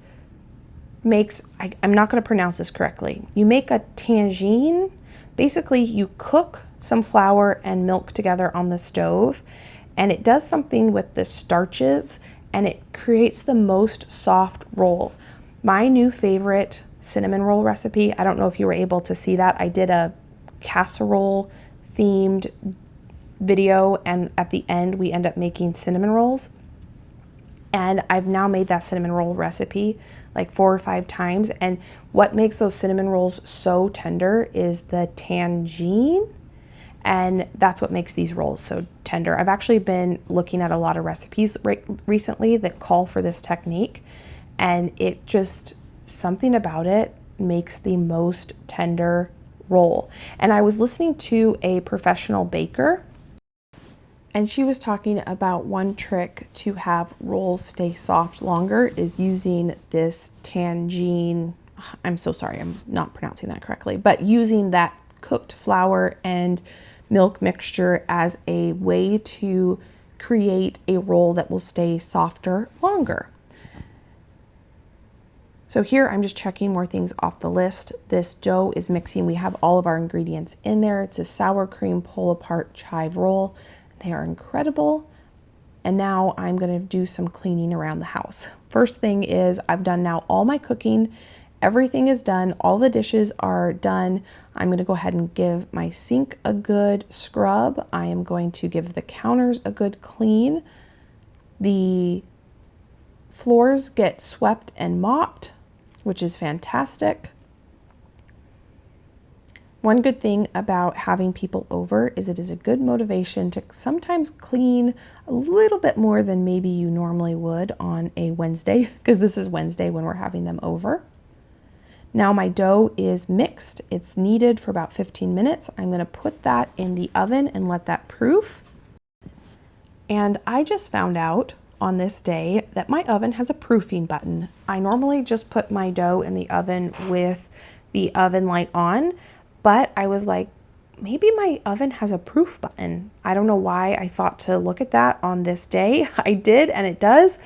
S2: makes, I'm not going to pronounce this correctly, you make a tangine. Basically, you cook some flour and milk together on the stove, and it does something with the starches, and it creates the most soft roll. My new favorite cinnamon roll recipe, I don't know if you were able to see that. I did a casserole themed video, and at the end we end up making cinnamon rolls. And I've now made that cinnamon roll recipe like 4 or 5 times. And what makes those cinnamon rolls so tender is the tangine. And that's what makes these rolls so tender. I've actually been looking at a lot of recipes recently that call for this technique. And it just, something about it makes the most tender roll. And I was listening to a professional baker, and she was talking about one trick to have rolls stay soft longer is using this tangine. I'm so sorry, I'm not pronouncing that correctly, but using that cooked flour and milk mixture as a way to create a roll that will stay softer longer. So here I'm just checking more things off the list. This dough is mixing. We have all of our ingredients in there. It's a sour cream pull apart chive roll. They are incredible. And now I'm going to do some cleaning around the house. First thing is I've done now all my cooking. Everything is done. All the dishes are done. I'm going to go ahead and give my sink a good scrub. I am going to give the counters a good clean. The floors get swept and mopped, which is fantastic. One good thing about having people over is it is a good motivation to sometimes clean a little bit more than maybe you normally would on a Wednesday, because this is Wednesday when we're having them over. Now my dough is mixed. It's kneaded for about 15 minutes. I'm going to put that in the oven and let that proof. And I just found out on this day that my oven has a proofing button. I normally just put my dough in the oven with the oven light on, but I was like, maybe my oven has a proof button. I don't know why I thought to look at that on this day. I did, and it does.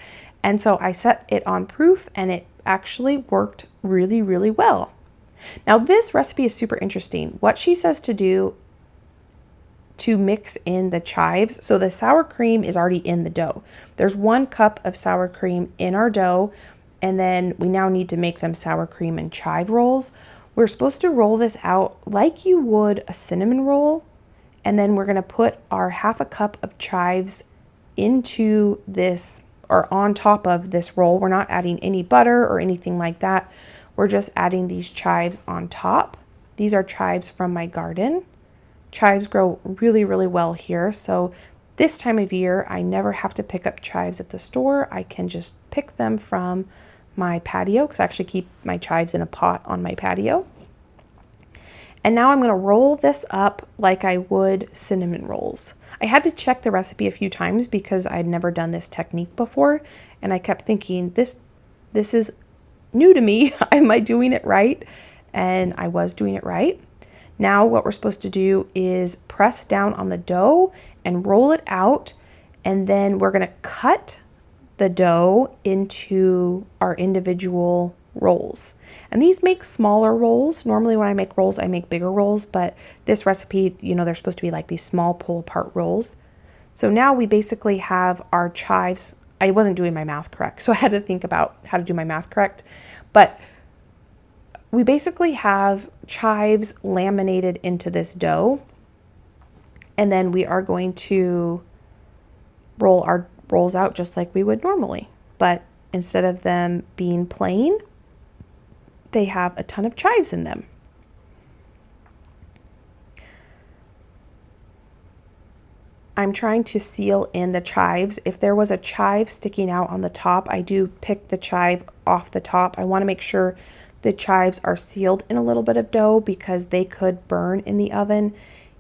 S2: And so I set it on proof, and it actually worked really, really well. Now this recipe is super interesting. What she says to do to mix in the chives. So the sour cream is already in the dough. There's 1 cup of sour cream in our dough, and then we now need to make them sour cream and chive rolls. We're supposed to roll this out like you would a cinnamon roll, and then we're gonna put our 1/2 cup of chives into this, or on top of this roll. We're not adding any butter or anything like that. We're just adding these chives on top. These are chives from my garden. Chives grow really, really well here. So this time of year, I never have to pick up chives at the store. I can just pick them from my patio, because I actually keep my chives in a pot on my patio. And now I'm going to roll this up like I would cinnamon rolls. I had to check the recipe a few times because I'd never done this technique before, and I kept thinking, this is new to me. Am I doing it right? And I was doing it right. Now what we're supposed to do is press down on the dough and roll it out, and then we're going to cut the dough into our individual rolls. And these make smaller rolls. Normally when I make rolls, I make bigger rolls, but this recipe, you know, they're supposed to be like these small pull apart rolls. So now we basically have our chives. I wasn't doing my math correct, so I had to think about how to do my math correct, but we basically have chives laminated into this dough, and then we are going to roll our rolls out just like we would normally. But instead of them being plain, they have a ton of chives in them. I'm trying to seal in the chives. If there was a chive sticking out on the top, I do pick the chive off the top. I want to make sure the chives are sealed in a little bit of dough, because they could burn in the oven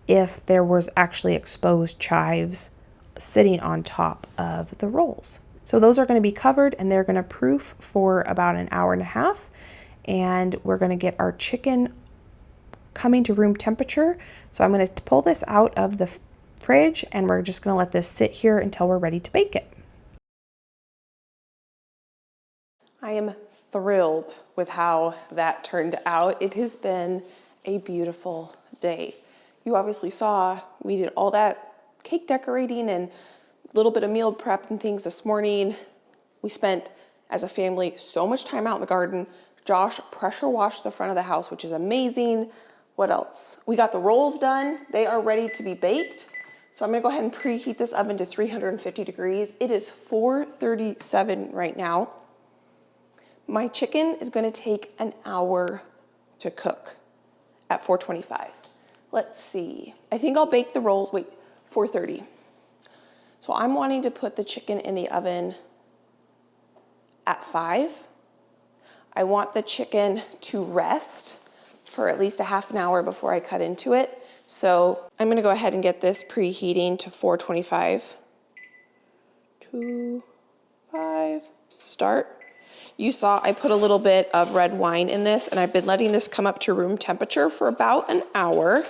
S2: if there was actually exposed chives sitting on top of the rolls. So those are going to be covered, and they're going to proof for about 1.5 hours. And we're going to get our chicken coming to room temperature. So I'm going to pull this out of the fridge, and we're just going to let this sit here until we're ready to bake it.
S1: I am thrilled with how that turned out. It has been a beautiful day. You obviously saw we did all that cake decorating and a little bit of meal prep and things this morning. We spent, as a family, so much time out in the garden. Josh pressure washed the front of the house, which is amazing. What else? We got the rolls done. They are ready to be baked. So I'm gonna go ahead and preheat this oven to 350 degrees. It is 4:37 right now. My chicken is going to take 1 hour to cook at 425. Let's see. I think I'll bake the rolls, 430. So I'm wanting to put the chicken in the oven at 5. I want the chicken to rest for at least 1/2 hour before I cut into it. So I'm going to go ahead and get this preheating to 425. 2, 5, start. You saw I put a little bit of red wine in this, and I've been letting this come up to room temperature for about 1 hour.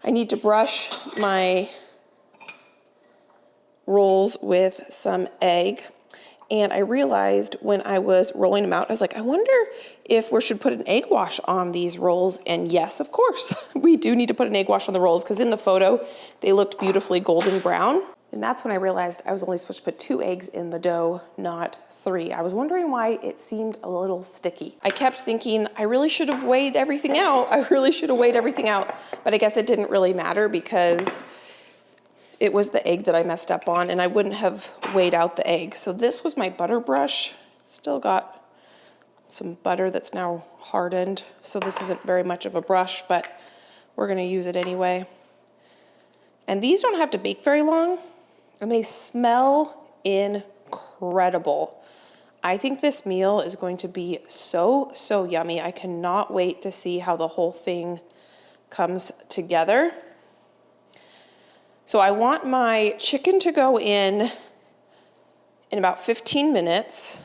S1: I need to brush my rolls with some egg. And I realized when I was rolling them out, I was like, I wonder if we should put an egg wash on these rolls. And yes, of course, we do need to put an egg wash on the rolls, because in the photo, they looked beautifully golden brown. And that's when I realized I was only supposed to put 2 eggs in the dough, not 3. I was wondering why it seemed a little sticky. I kept thinking, I really should have weighed everything out. But I guess it didn't really matter, because it was the egg that I messed up on, and I wouldn't have weighed out the egg. So this was my butter brush. Still got some butter that's now hardened. So this isn't very much of a brush, but we're gonna use it anyway. And these don't have to bake very long, and they smell incredible. I think this meal is going to be so, so yummy. I cannot wait to see how the whole thing comes together. So I want my chicken to go in about 15 minutes.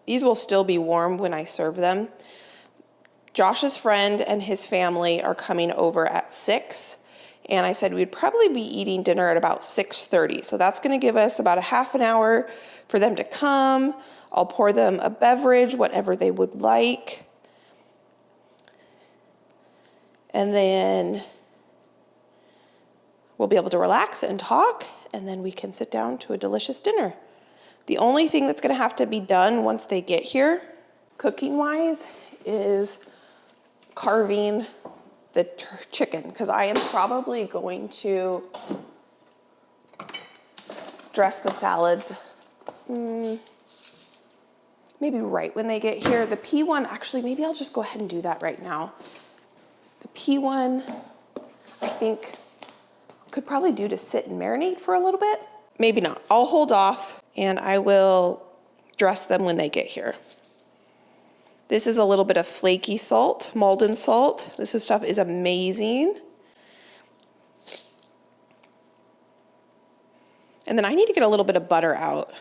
S1: These will still be warm when I serve them. Josh's friend and his family are coming over at 6, and I said we'd probably be eating dinner at about 6:30. So that's gonna give us about a half an hour for them to come. I'll pour them a beverage, whatever they would like. And then we'll be able to relax and talk, and then we can sit down to a delicious dinner. The only thing that's gonna have to be done once they get here, cooking-wise, is carving the chicken, because I am probably going to dress the salads maybe right when they get here. The pea one, actually, maybe I'll just go ahead and do that right now. The pea one, I think, could probably do to sit and marinate for a little bit. Maybe not. I'll hold off, and I will dress them when they get here. This is a little bit of flaky salt, Maldon salt. This stuff is amazing. And then I need to get a little bit of butter out.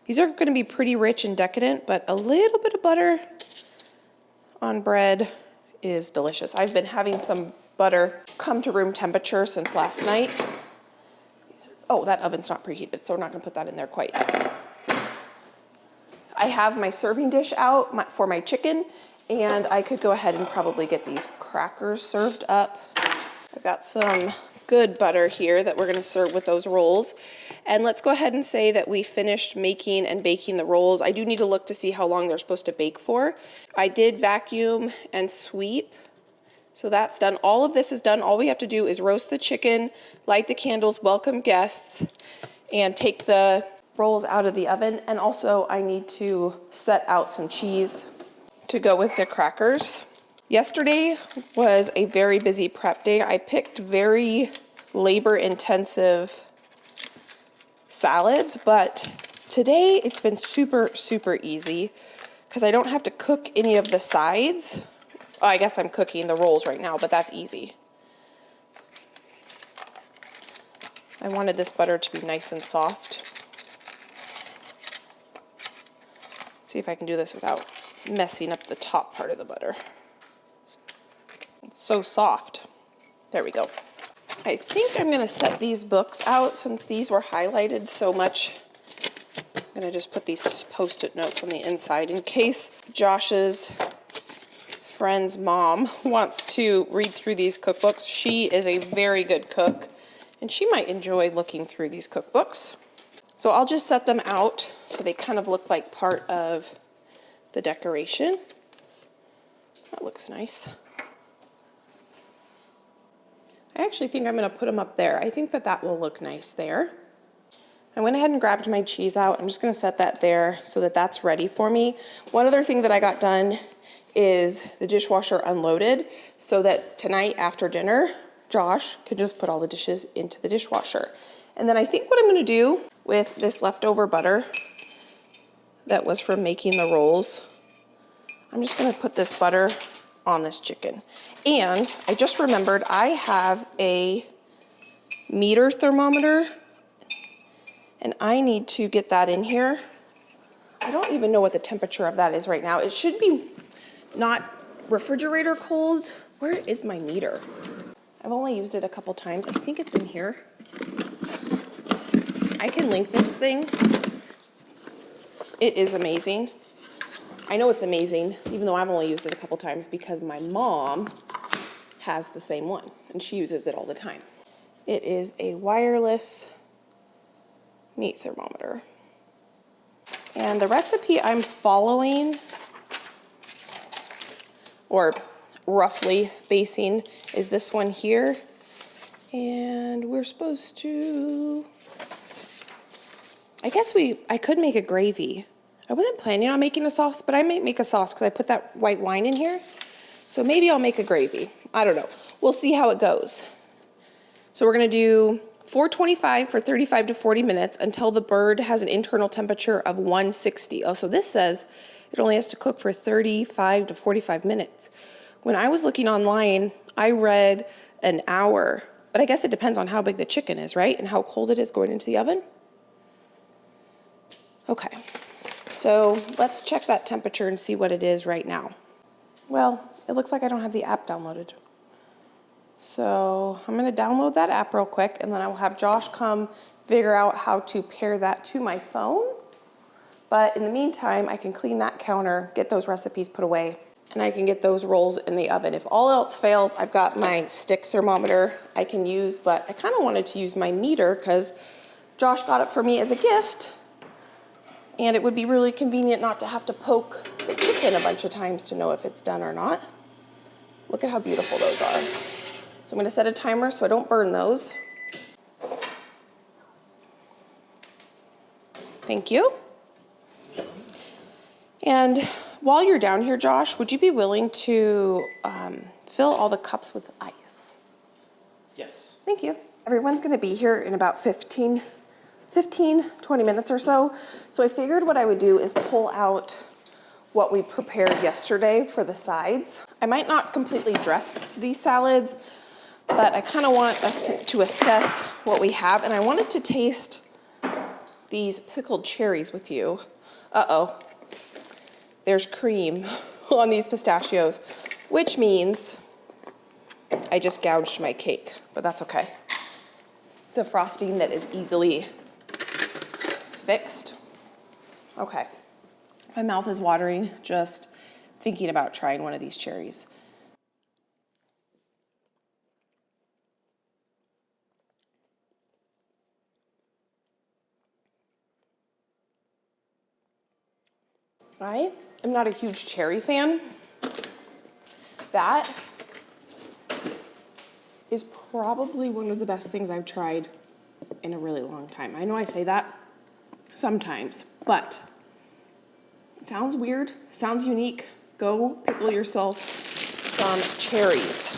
S1: These are gonna be pretty rich and decadent, but a little bit of butter on bread is delicious. I've been having some butter come to room temperature since last night. Oh, that oven's not preheated, so we're not gonna put that in there quite yet. I have my serving dish out for my chicken, and I could go ahead and probably get these crackers served up. I've got some good butter here that we're gonna serve with those rolls. And let's go ahead and say that we finished making and baking the rolls. I do need to look to see how long they're supposed to bake for. I did vacuum and sweep, so that's done. All of this is done. All we have to do is roast the chicken, light the candles, welcome guests, and take the rolls out of the oven. And also I need to set out some cheese to go with the crackers. Yesterday was a very busy prep day. I picked very labor-intensive salads, but today it's been super, super easy because I don't have to cook any of the sides. Oh, I guess I'm cooking the rolls right now, but that's easy. I wanted this butter to be nice and soft. Let's see if I can do this without messing up the top part of the butter. It's so soft. There we go. I think I'm gonna set these books out since these were highlighted so much. I'm gonna just put these Post-it notes on the inside in case Josh's friend's mom wants to read through these cookbooks. She is a very good cook, and she might enjoy looking through these cookbooks. So I'll just set them out so they kind of look like part of the decoration. That looks nice. I actually think I'm gonna put them up there. I think that that will look nice there. I went ahead and grabbed my cheese out. I'm just gonna set that there so that that's ready for me. One other thing that I got done is the dishwasher unloaded so that tonight after dinner, Josh can just put all the dishes into the dishwasher. And then I think what I'm gonna do with this leftover butter that was from making the rolls, I'm just gonna put this butter on this chicken. And I just remembered I have a meter thermometer, and I need to get that in here. I don't even know what the temperature of that is right now. It should be not refrigerator cold. Where is my meter? I've only used it a couple times. I think it's in here. I can link this thing. It is amazing. I know it's amazing, even though I've only used it a couple times because my mom has the same one and she uses it all the time. It is a wireless meat thermometer. And the recipe I'm following, or roughly basing, is this one here. And we're supposed to, I could make a gravy. I wasn't planning on making a sauce, but I might make a sauce because I put that white wine in here. So maybe I'll make a gravy. I don't know. We'll see how it goes. So we're gonna do 425 for 35 to 40 minutes until the bird has an internal temperature of 160. Oh, so this says it only has to cook for 35 to 45 minutes. When I was looking online, I read an hour, but I guess it depends on how big the chicken is, right? And how cold it is going into the oven. Okay, so let's check that temperature and see what it is right now. Well, it looks like I don't have the app downloaded. So I'm gonna download that app real quick, and then I will have Josh come figure out how to pair that to my phone. But in the meantime, I can clean that counter, get those recipes put away, and I can get those rolls in the oven. If all else fails, I've got my stick thermometer I can use, but I kind of wanted to use my meter because Josh got it for me as a gift, and it would be really convenient not to have to poke the chicken a bunch of times to know if it's done or not. Look at how beautiful those are. So I'm gonna set a timer so I don't burn those. Thank you. And while you're down here, Josh, would you be willing to fill all the cups with ice?
S3: Yes.
S1: Thank you. Everyone's gonna be here in about 20 minutes or so. So I figured what I would do is pull out what we prepared yesterday for the sides. I might not completely dress these salads, but I kind of want us to assess what we have, and I wanted to taste these pickled cherries with you. Uh-oh, there's cream on these pistachios, which means I just gouged my cake, but that's okay. It's a frosting that is easily fixed. Okay, my mouth is watering just thinking about trying one of these cherries. I am not a huge cherry fan. That is probably one of the best things I've tried in a really long time. I know I say that sometimes, but it sounds weird, sounds unique. Go pickle yourself some cherries.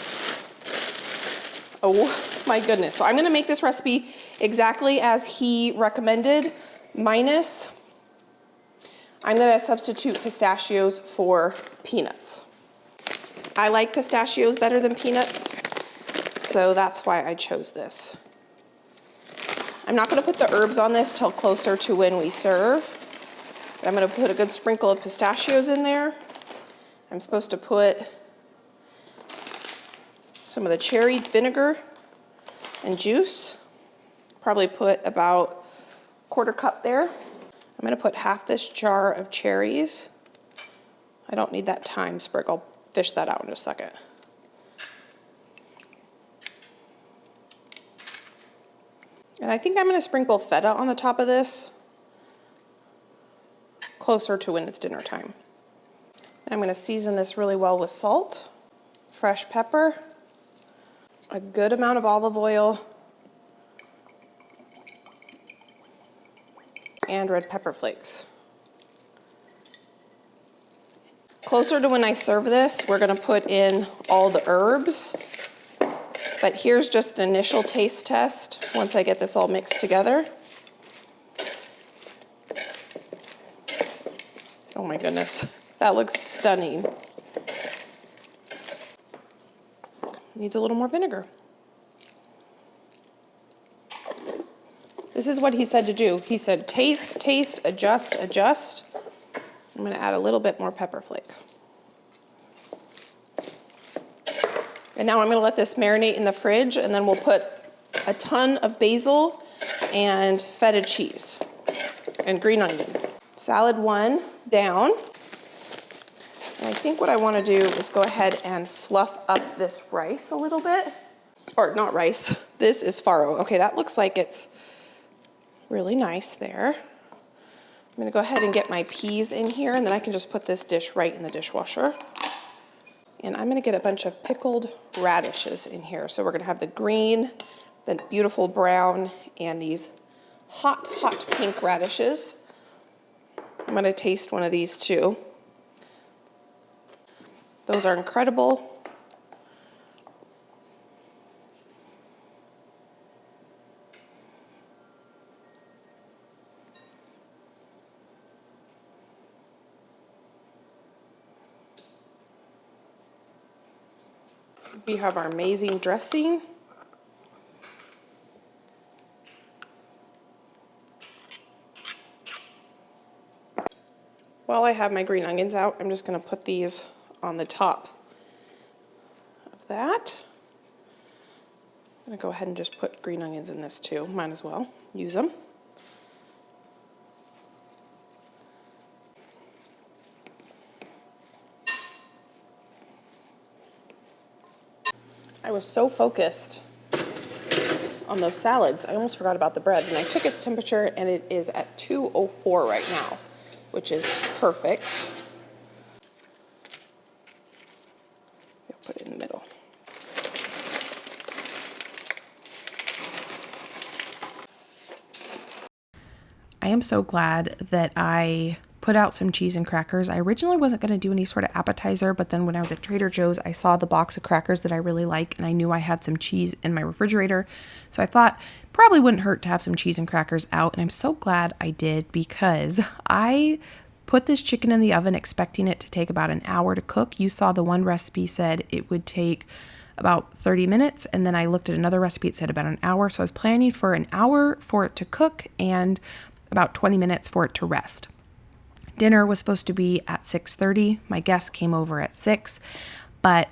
S1: Oh my goodness. So I'm gonna make this recipe exactly as he recommended, minus I'm gonna substitute pistachios for peanuts. I like pistachios better than peanuts, so that's why I chose this. I'm not gonna put the herbs on this till closer to when we serve, but I'm gonna put a good sprinkle of pistachios in there. I'm supposed to put some of the cherry vinegar and juice. Probably put about a quarter cup there. I'm gonna put half this jar of cherries. I don't need that thyme sprig. I'll fish that out in a second. And I think I'm gonna sprinkle feta on the top of this, closer to when it's dinner time. And I'm gonna season this really well with salt, fresh pepper, a good amount of olive oil, and red pepper flakes. Closer to when I serve this, we're gonna put in all the herbs. But here's just an initial taste test once I get this all mixed together. Oh my goodness, that looks stunning. Needs a little more vinegar. This is what he said to do. He said, taste, taste, adjust, adjust. I'm gonna add a little bit more pepper flake. And now I'm gonna let this marinate in the fridge, and then we'll put a ton of basil and feta cheese and green onion. Salad 1 down. And I think what I wanna do is go ahead and fluff up this rice a little bit. Or not rice, this is farro. Okay, that looks like it's really nice there. I'm gonna go ahead and get my peas in here, and then I can just put this dish right in the dishwasher. And I'm gonna get a bunch of pickled radishes in here. So we're gonna have the green, the beautiful brown, and these hot, hot pink radishes. I'm gonna taste one of these too. Those are incredible. We have our amazing dressing. While I have my green onions out, I'm just going to put these on the top of that. I'm going to go ahead and just put green onions in this too. Might as well use them. I was so focused on those salads, I almost forgot about the bread. And I took its temperature and it is at 204 right now, which is perfect. I'll put it in the middle. I am so glad that I put out some cheese and crackers. I originally wasn't going to do any sort of appetizer, but then when I was at Trader Joe's, I saw the box of crackers that I really like, and I knew I had some cheese in my refrigerator. So I thought probably wouldn't hurt to have some cheese and crackers out, and I'm so glad I did because I put this chicken in the oven expecting it to take about an hour to cook. You saw the one recipe said it would take about 30 minutes, and then I looked at another recipe, it said about an hour. So I was planning for an hour for it to cook and about 20 minutes for it to rest. Dinner was supposed to be at 6:30. My guest came over at 6, but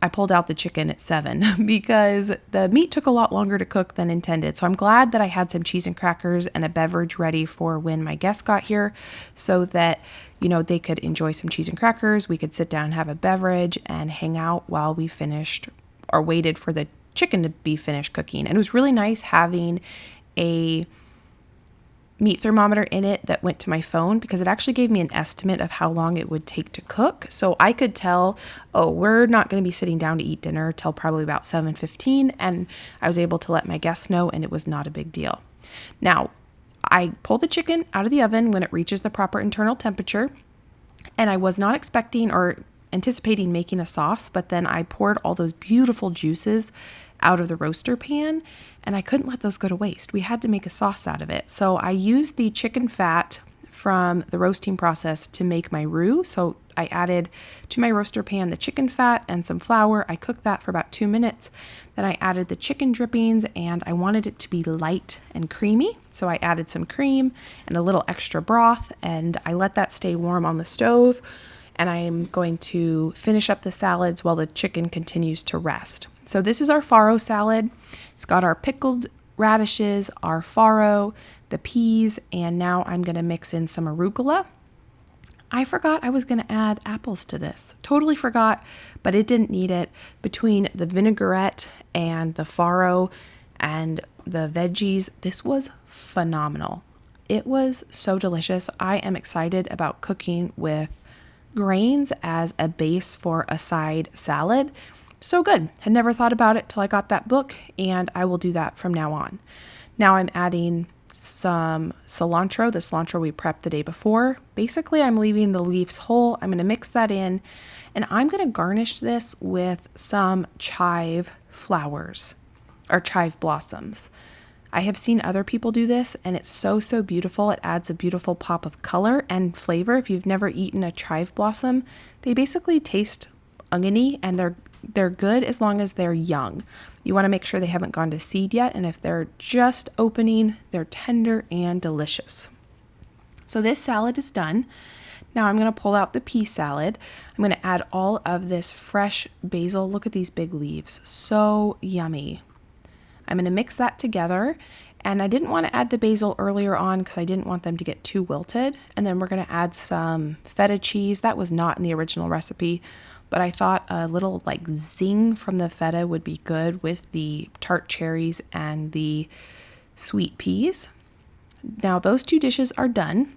S1: I pulled out the chicken at 7 because the meat took a lot longer to cook than intended. So I'm glad that I had some cheese and crackers and a beverage ready for when my guests got here so that, you know, they could enjoy some cheese and crackers. We could sit down and have a beverage and hang out while we finished or waited for the chicken to be finished cooking. And it was really nice having a meat thermometer in it that went to my phone because it actually gave me an estimate of how long it would take to cook. So I could tell, oh, we're not going to be sitting down to eat dinner till probably about 7:15, and I was able to let my guests know, and it was not a big deal. Now, I pull the chicken out of the oven when it reaches the proper internal temperature, and I was not expecting or anticipating making a sauce, but then I poured all those beautiful juices out of the roaster pan, and I couldn't let those go to waste. We had to make a sauce out of it. So I used the chicken fat from the roasting process to make my roux. So I added to my roaster pan the chicken fat and some flour. I cooked that for about 2 minutes. Then I added the chicken drippings, and I wanted it to be light and creamy. So I added some cream and a little extra broth, and I let that stay warm on the stove. And I'm going to finish up the salads while the chicken continues to rest. So this is our farro salad. It's got our pickled radishes, our farro, the peas, and now I'm going to mix in some arugula. I forgot I was going to add apples to this. Totally forgot, but it didn't need it. Between the vinaigrette and the farro and the veggies, this was phenomenal. It was so delicious. I am excited about cooking with grains as a base for a side salad. So good. Had never thought about it till I got that book, and I will do that from now on. Now I'm adding some cilantro, the cilantro we prepped the day before. Basically, I'm leaving the leaves whole. I'm going to mix that in, and I'm going to garnish this with some chive flowers or chive blossoms. I have seen other people do this, and it's so, so beautiful. It adds a beautiful pop of color and flavor. If you've never eaten a chive blossom, they basically taste oniony, and they're good as long as they're young. You want to make sure they haven't gone to seed yet, and if they're just opening, they're tender and delicious. So this salad is done. Now I'm going to pull out the pea salad. I'm going to add all of this fresh basil. Look at these big leaves. So yummy. I'm going to mix that together, and I didn't want to add the basil earlier on because I didn't want them to get too wilted. And then we're going to add some feta cheese. That was not in the original recipe, but I thought a little like zing from the feta would be good with the tart cherries and the sweet peas. Now those two dishes are done.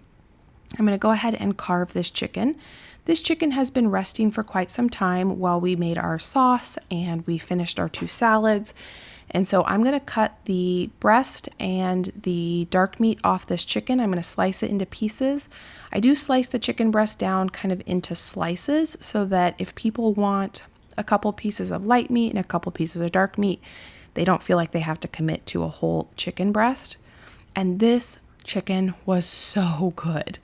S1: I'm going to go ahead and carve this chicken. This chicken has been resting for quite some time while we made our sauce and we finished our 2 salads.
S2: And so I'm going to cut the breast and the dark meat off this chicken. I'm going to slice it into pieces. I do slice the chicken breast down kind of into slices so that if people want a couple pieces of light meat and a couple pieces of dark meat, they don't feel like they have to commit to a whole chicken breast. And this chicken was so good.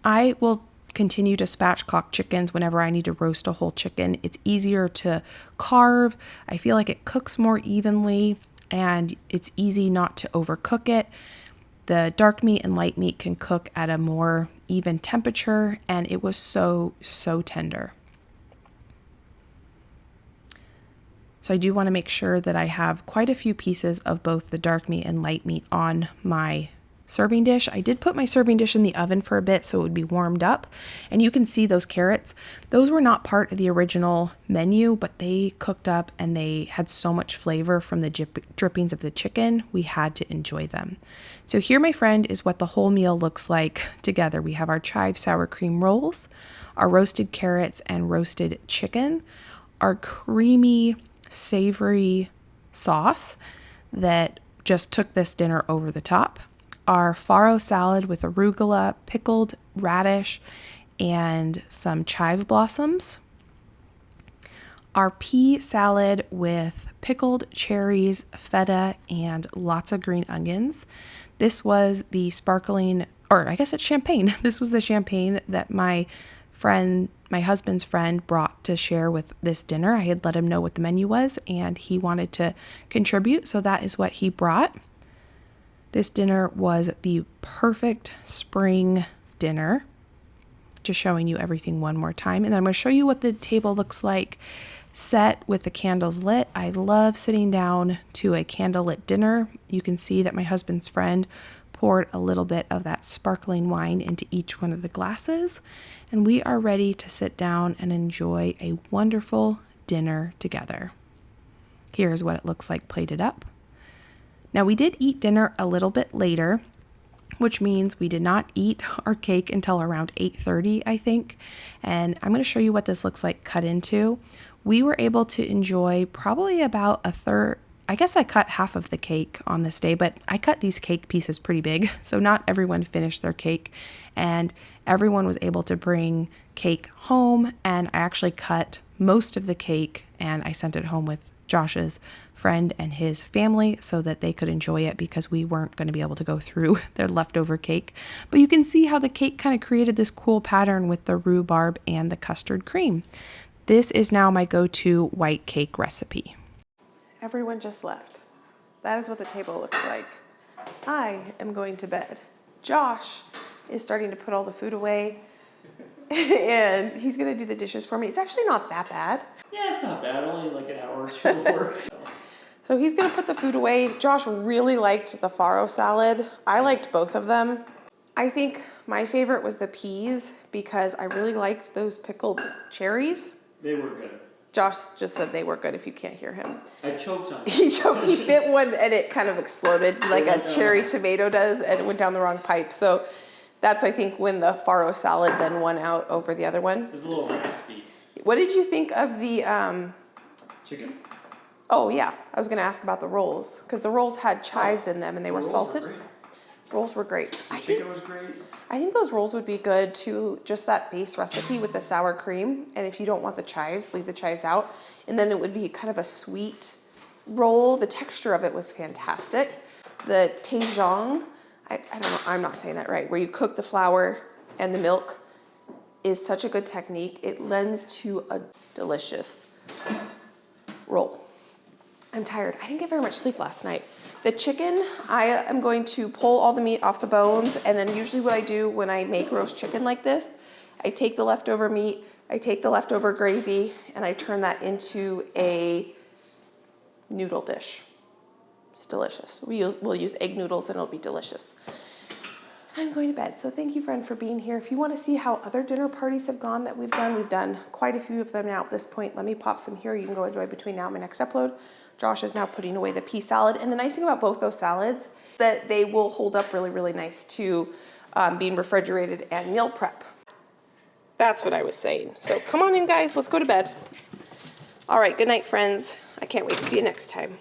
S2: I will continue to spatchcock chickens whenever I need to roast a whole chicken. It's easier to carve. I feel like it cooks more evenly and it's easy not to overcook it. The dark meat and light meat can cook at a more even temperature, and it was so tender. So I do want to make sure that I have quite a few pieces of both the dark meat and light meat on my serving dish. I did put my serving dish in the oven for a bit so it would be warmed up, and you can see those carrots. Those were not part of the original menu, but they cooked up and they had so much flavor from the drippings of the chicken. We had to enjoy them. So here, my friend, is what the whole meal looks like together. We have our chive sour cream rolls, our roasted carrots and roasted chicken, our creamy, savory sauce that just took this dinner over the top, our farro salad with arugula, pickled radish, and some chive blossoms, our pea salad with pickled cherries, feta, and lots of green onions. This was the sparkling, or I guess it's champagne. This was the champagne that my husband's friend brought to share with this dinner. I had let him know what the menu was and he wanted to contribute, so that is what he brought. This dinner was the perfect spring dinner. Just showing you everything one more time. And then I'm going to show you what the table looks like set with the candles lit. I love sitting down to a candlelit dinner. You can see that my husband's friend poured a little bit of that sparkling wine into each one of the glasses. And we are ready to sit down and enjoy a wonderful dinner together. Here's what it looks like plated up. Now, we did eat dinner a little bit later, which means we did not eat our cake until around 8:30, I think. And I'm going to show you what this looks like cut into. We were able to enjoy probably about a third. I guess I cut half of the cake on this day, but I cut these cake pieces pretty big, so not everyone finished their cake, and everyone was able to bring cake home, and I actually cut most of the cake and I sent it home with Josh's friend and his family so that they could enjoy it because we weren't going to be able to go through their leftover cake. But you can see how the cake kind of created this cool pattern with the rhubarb and the custard cream. This is now my go-to white cake recipe.
S1: Everyone just left. That is what the table looks like. I am going to bed. Josh is starting to put all the food away and he's going to do the dishes for me. It's actually not that bad.
S3: Yeah, it's not bad. Only like an hour or two of work.
S1: So he's going to put the food away. Josh really liked the farro salad. I liked both of them. I think my favorite was the peas because I really liked those pickled cherries.
S3: They were good.
S1: Josh just said they were good if you can't hear him.
S3: I choked on it.
S1: He bit one and it kind of exploded like a cherry tomato does, and it went down the wrong pipe. So that's, I think, when the farro salad then won out over the other one.
S3: It was a little raspy.
S1: What did you think of the...
S3: Chicken?
S1: Oh, yeah. I was going to ask about the rolls because the rolls had chives in them and they were salted. Rolls were great.
S3: The chicken was great.
S1: I think those rolls would be good to just that base recipe with the sour cream. And if you don't want the chives, leave the chives out. And then it would be kind of a sweet roll. The texture of it was fantastic. The taejong, I don't know, I'm not saying that right, where you cook the flour and the milk is such a good technique. It lends to a delicious roll. I'm tired. I didn't get very much sleep last night. The chicken, I am going to pull all the meat off the bones, and then usually what I do when I make roast chicken like this, I take the leftover meat, I take the leftover gravy, and I turn that into a noodle dish. It's delicious. We'll use egg noodles and it'll be delicious. I'm going to bed, so thank you, friend, for being here. If you want to see how other dinner parties have gone that we've done quite a few of them now at this point. Let me pop some here. You can go enjoy between now and my next upload. Josh is now putting away the pea salad. And the nice thing about both those salads, that they will hold up really, really nice to being refrigerated and meal prep. That's what I was saying. So come on in, guys. Let's go to bed. All right. Good night, friends. I can't wait to see you next time.